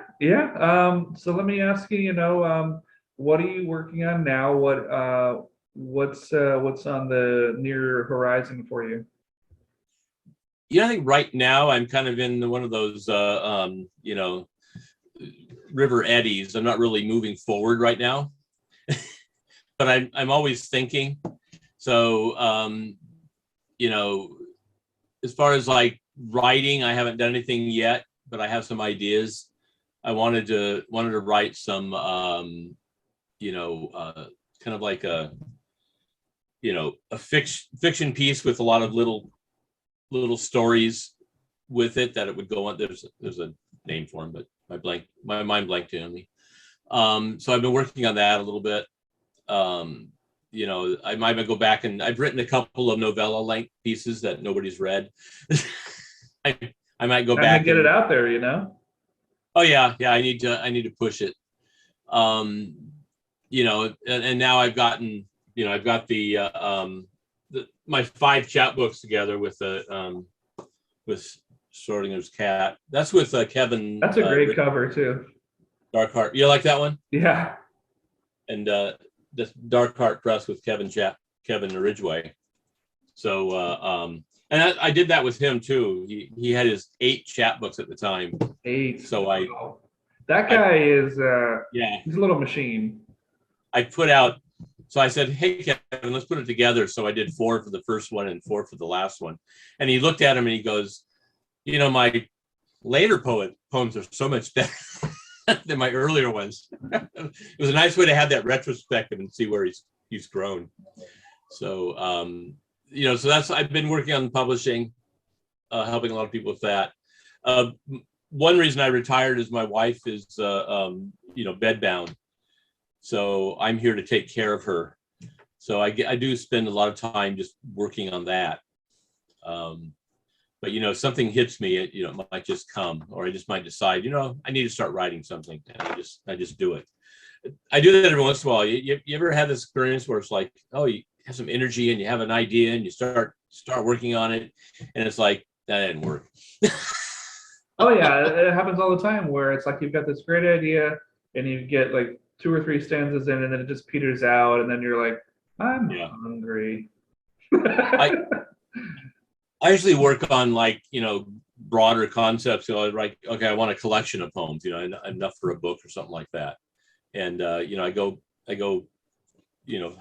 So let me ask you, what are you working on now? What's on the near horizon for you? I think right now I'm kind of in one of those river eddies. I'm not really moving forward right now. But I'm always thinking. So as far as like writing, I haven't done anything yet, but I have some ideas. I wanted to write some kind of like a fiction piece with a lot of little stories with it that it would go on. There's a name for them, but my mind blanked on me. So I've been working on that a little bit. I might go back, and I've written a couple of novella length pieces that nobody's read. I might go back and get it out there, Oh yeah. I need to push it. And now I've gotten, I've got my 5 chapbooks together with Schrodinger's cat. That's with Kevin. That's a great cover too. Dark Heart. You like that one? Yeah. And this Dark Heart Press with Kevin Ridgway. So and I did that with him too. He had his 8 chapbooks at the time. 8. So wow. That guy is yeah. He's a little machine. I put out. So I said, hey, Kevin, let's put it together. So I did 4 for the first one and 4 for the last one. And he looked at him and he goes, my later poems are so much better. than my earlier ones. It was a nice way to have that retrospective and see where he's grown. So so I've been working on publishing, helping a lot of people with that. One reason I retired is my wife is bedbound, so I'm here to take care of her. So I do spend a lot of time just working on that. But something hits me, it might just come, or I just might decide, I need to start writing something, and I just do it. I do that every once in a while. You ever had this experience where it's like, oh, you have some energy and you have an idea and you start working on it, and it's like, that didn't work. Oh yeah, it happens all the time where it's like you've got this great idea and you get like 2 or 3 stanzas in, and then it just peters out, and then you're like, I'm hungry. I usually work on broader concepts. Like, okay, I want a collection of poems, enough for a book or something like that. And I go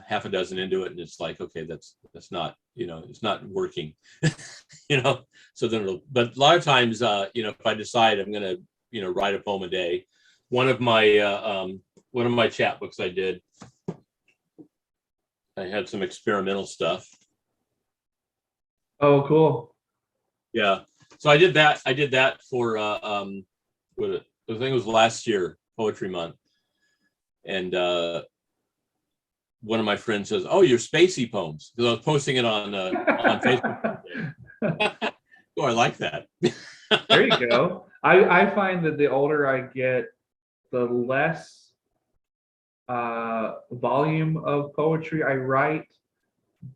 half a dozen into it, and it's like, okay, that's not, it's not working. So then but a lot of times, if I decide I'm gonna, write a poem a day, one of my chapbooks I had some experimental stuff. Oh, cool. Yeah. So I did that for I think it was last year, Poetry Month. And one of my friends says, "Oh, your spacey poems," because I was posting it on Facebook. Oh, I like that. There you go. I find that the older I get, the less volume of poetry I write,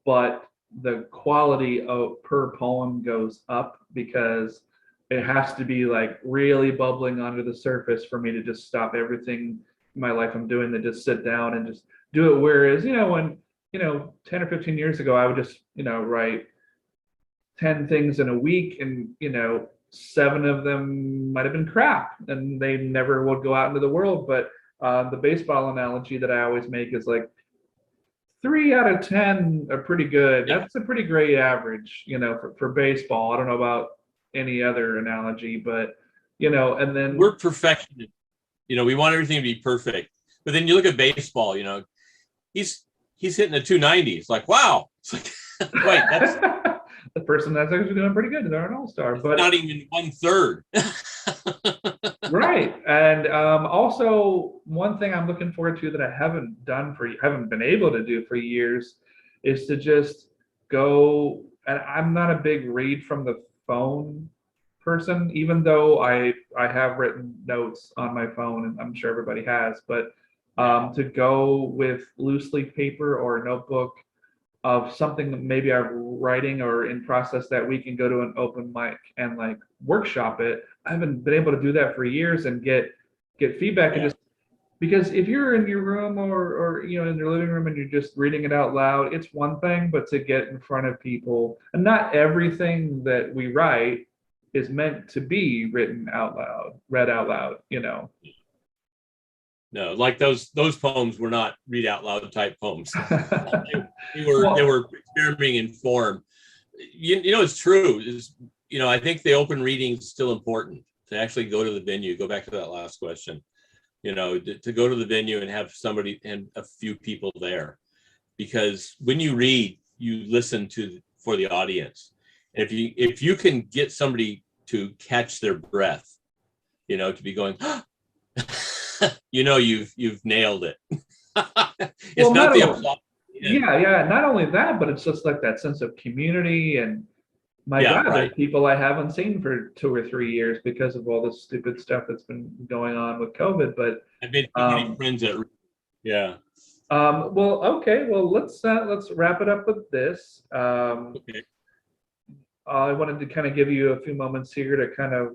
but the quality of per poem goes up, because it has to be like really bubbling under the surface for me to just stop everything in my life I'm doing, to just sit down and just do it. Whereas, when 10 or 15 years ago, I would just, write 10 things in a week, and 7 of them might have been crap and they never would go out into the world. But the baseball analogy that I always make is like 3 out of 10 are pretty good. Yeah. That's a pretty great average, for baseball. I don't know about any other analogy, but and then we're perfectionists. We want everything to be perfect. But then you look at baseball, he's hitting a 290. It's like, wow. It's like, wait, that's the person that's actually doing pretty good. They're an all-star, but not even 1/3. Right. And also, one thing I'm looking forward to that I haven't been able to do for years, is to just go. And I'm not a big read from the phone person, even though I have written notes on my phone, and I'm sure everybody has. But to go with loose leaf paper or a notebook of something that maybe I'm writing or in process that week, and go to an open mic and like workshop it. I haven't been able to do that for years and get feedback. And just because if you're in your room or in your living room and you're just reading it out loud, it's one thing, but to get in front of people, and not everything that we write is meant to be read out loud. No, like those poems were not read out loud type poems. They were experimenting in form. It's true. I think the open reading is still important, to actually go to the venue. Go back to that last question. To go to the venue and have somebody and a few people there, because when you read, you listen for the audience. And if you can get somebody to catch their breath, to be going, you've nailed it. It's not the applause. Yeah. Not only that, but it's just like that sense of community. And my God, right. there's people I haven't seen for 2 or 3 years because of all this stupid stuff that's been going on with COVID. But I've made so many friends that. Yeah. Well, okay. Well, let's wrap it up with this. Okay. I wanted to kind of give you a few moments here to kind of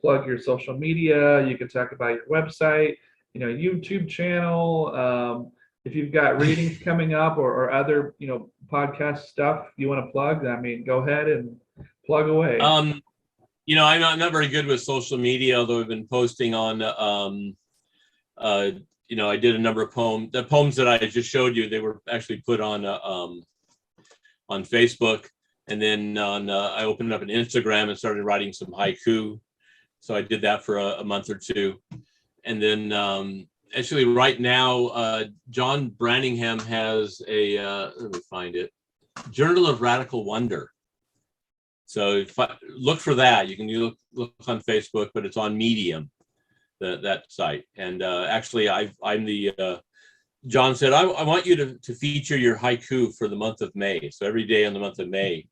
plug your social media. You can talk about your website, YouTube channel. If you've got readings coming up or other, podcast stuff you want to plug, go ahead and plug away. I'm not very good with social media, although I've been posting on, I did a number of poems. The poems that I just showed you, they were actually put on Facebook. And then I opened up an Instagram and started writing some haiku. So I did that for a month or two. And then actually right now, John Branningham has a, let me find it, Journal of Radical Wonder. So if look for that. You can look on Facebook, but it's on Medium, that site. And actually, I'm the John said I want you to feature your haiku for the month of May. So every day in the month of May.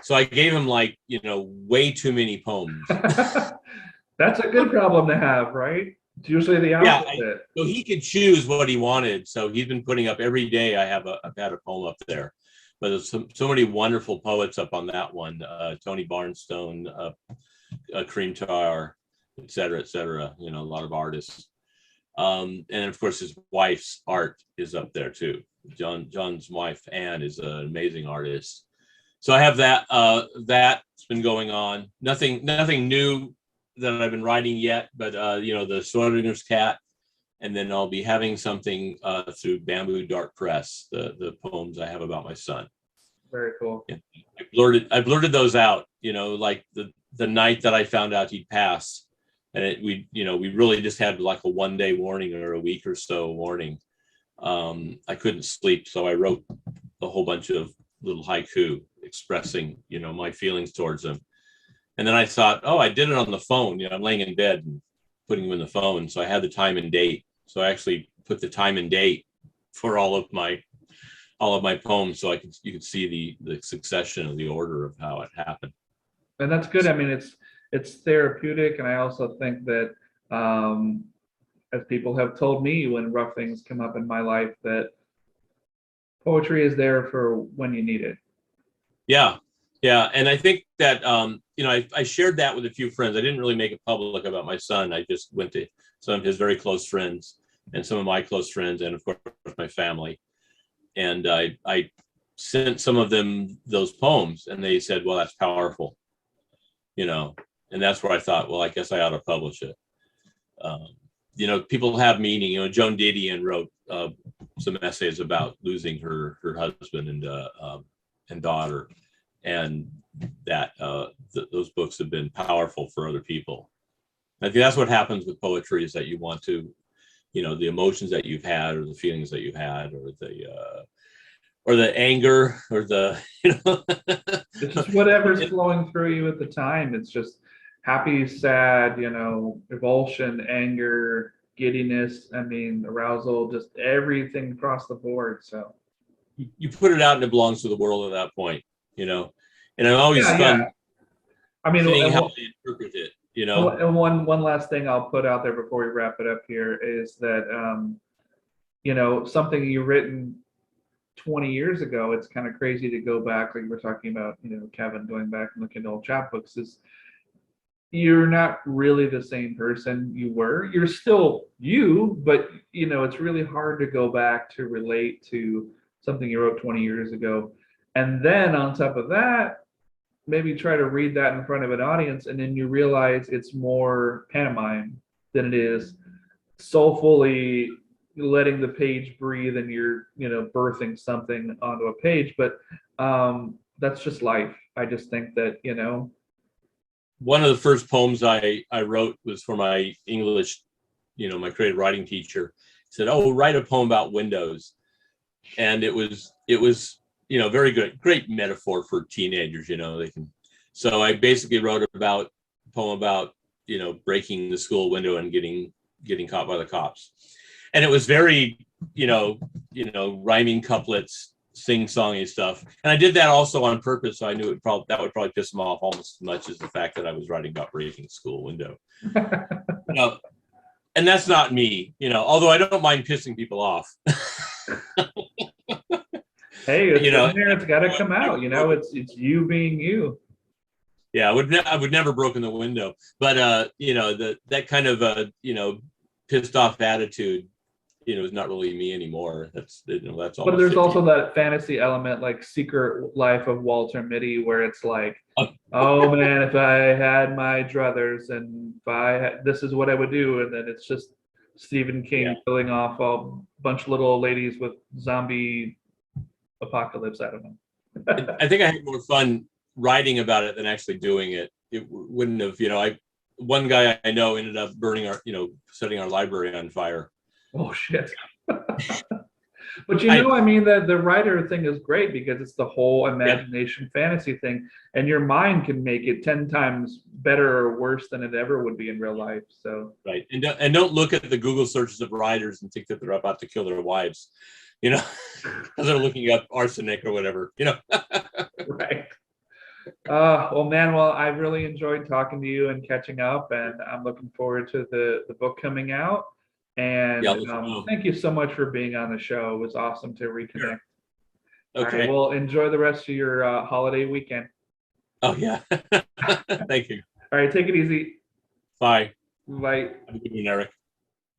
So I gave him like way too many poems. That's a good problem to have, right? It's usually the opposite. Yeah, so he could choose what he wanted. So he's been putting up every day. I've had a poem up there. But there's so many wonderful poets up on that one. Tony Barnstone, Kareem Tar, et cetera, a lot of artists. And of course, his wife's art is up there too. John's wife, Anne, is an amazing artist. So I have that. That's been going on. Nothing new that I've been writing yet, but the Schrodinger's cat. And then I'll be having something through Bamboo Dark Press, the poems I have about my son. Very cool. Yeah. I blurted those out, like the night that I found out he'd passed. And we really just had like a 1 day warning or a week or so warning. I couldn't sleep, so I wrote a whole bunch of little haiku expressing, my feelings towards him. And then I thought, oh, I did it on the phone. I'm laying in bed and putting him in the phone. So I had the time and date. So I actually put the time and date for all of my poems, so you could see the succession of the order of how it happened. And that's good. I mean, it's therapeutic, and I also think that, as people have told me when rough things come up in my life, that poetry is there for when you need it. Yeah, and I think that I shared that with a few friends. I didn't really make it public about my son. I just went to some of his very close friends and some of my close friends, and of course my family. And I sent some of them those poems, and they said, well, that's powerful, and that's where I thought, well, I guess I ought to publish it. People have meaning. Joan Didion wrote some essays about losing her husband and daughter, and that those books have been powerful for other people. I think that's what happens with poetry, is that you want to, the emotions that you've had, or the feelings that you've had, or the anger, or it's just whatever's flowing through you at the time. It's just happy, sad, revulsion, anger, giddiness. I mean, arousal, just everything across the board. So you put it out and it belongs to the world at that point, and I'm always fun. Yeah. I mean, seeing how they interpret it. And one last thing I'll put out there before we wrap it up here is that, something you've written 20 years ago, it's kind of crazy to go back, like we're talking about, Kevin going back and looking at old chapbooks, is you're not really the same person you were. You're still you, but, it's really hard to go back to relate to something you wrote 20 years ago. And then on top of that, maybe try to read that in front of an audience, and then you realize it's more pantomime than it is soulfully letting the page breathe, and you're birthing something onto a page. But that's just life. I just think that one of the first poems I wrote was for my English, my creative writing teacher. He said, oh, write a poem about windows. And it was very good, great metaphor for teenagers. They can. So I basically wrote a poem about breaking the school window and getting caught by the cops, and it was very rhyming couplets, sing-songy stuff. And I did that also on purpose, so I knew that would probably piss them off almost as much as the fact that I was writing about breaking the school window. And that's not me, although I don't mind pissing people off. Hey, it's got to come out. It's you being you. Yeah, I would never broken the window, but that kind of pissed off attitude, is not really me anymore. That's all. But there's also that fantasy element, like Secret Life of Walter Mitty, where it's like, oh man, if I had my druthers, and if I had, this is what I would do, and then it's just Stephen King killing off a bunch of little old ladies with zombie apocalypse. I don't know. I think I had more fun writing about it than actually doing it. It wouldn't have, one guy I know ended up burning setting our library on fire. Oh shit. But I mean, the writer thing is great because it's the whole imagination fantasy thing, and your mind can make it 10 times better or worse than it ever would be in real life. So right, and don't look at the Google searches of writers and think that they're about to kill their wives, because they're looking up arsenic or whatever, right. Well, I really enjoyed talking to you and catching up, and I'm looking forward to the book coming out. And thank you so much for being on the show. It was awesome to reconnect. Sure. Okay. All right, well, enjoy the rest of your holiday weekend. Oh, yeah. Thank you. All right, take it easy. Bye. Bye. Have a good one, Eric.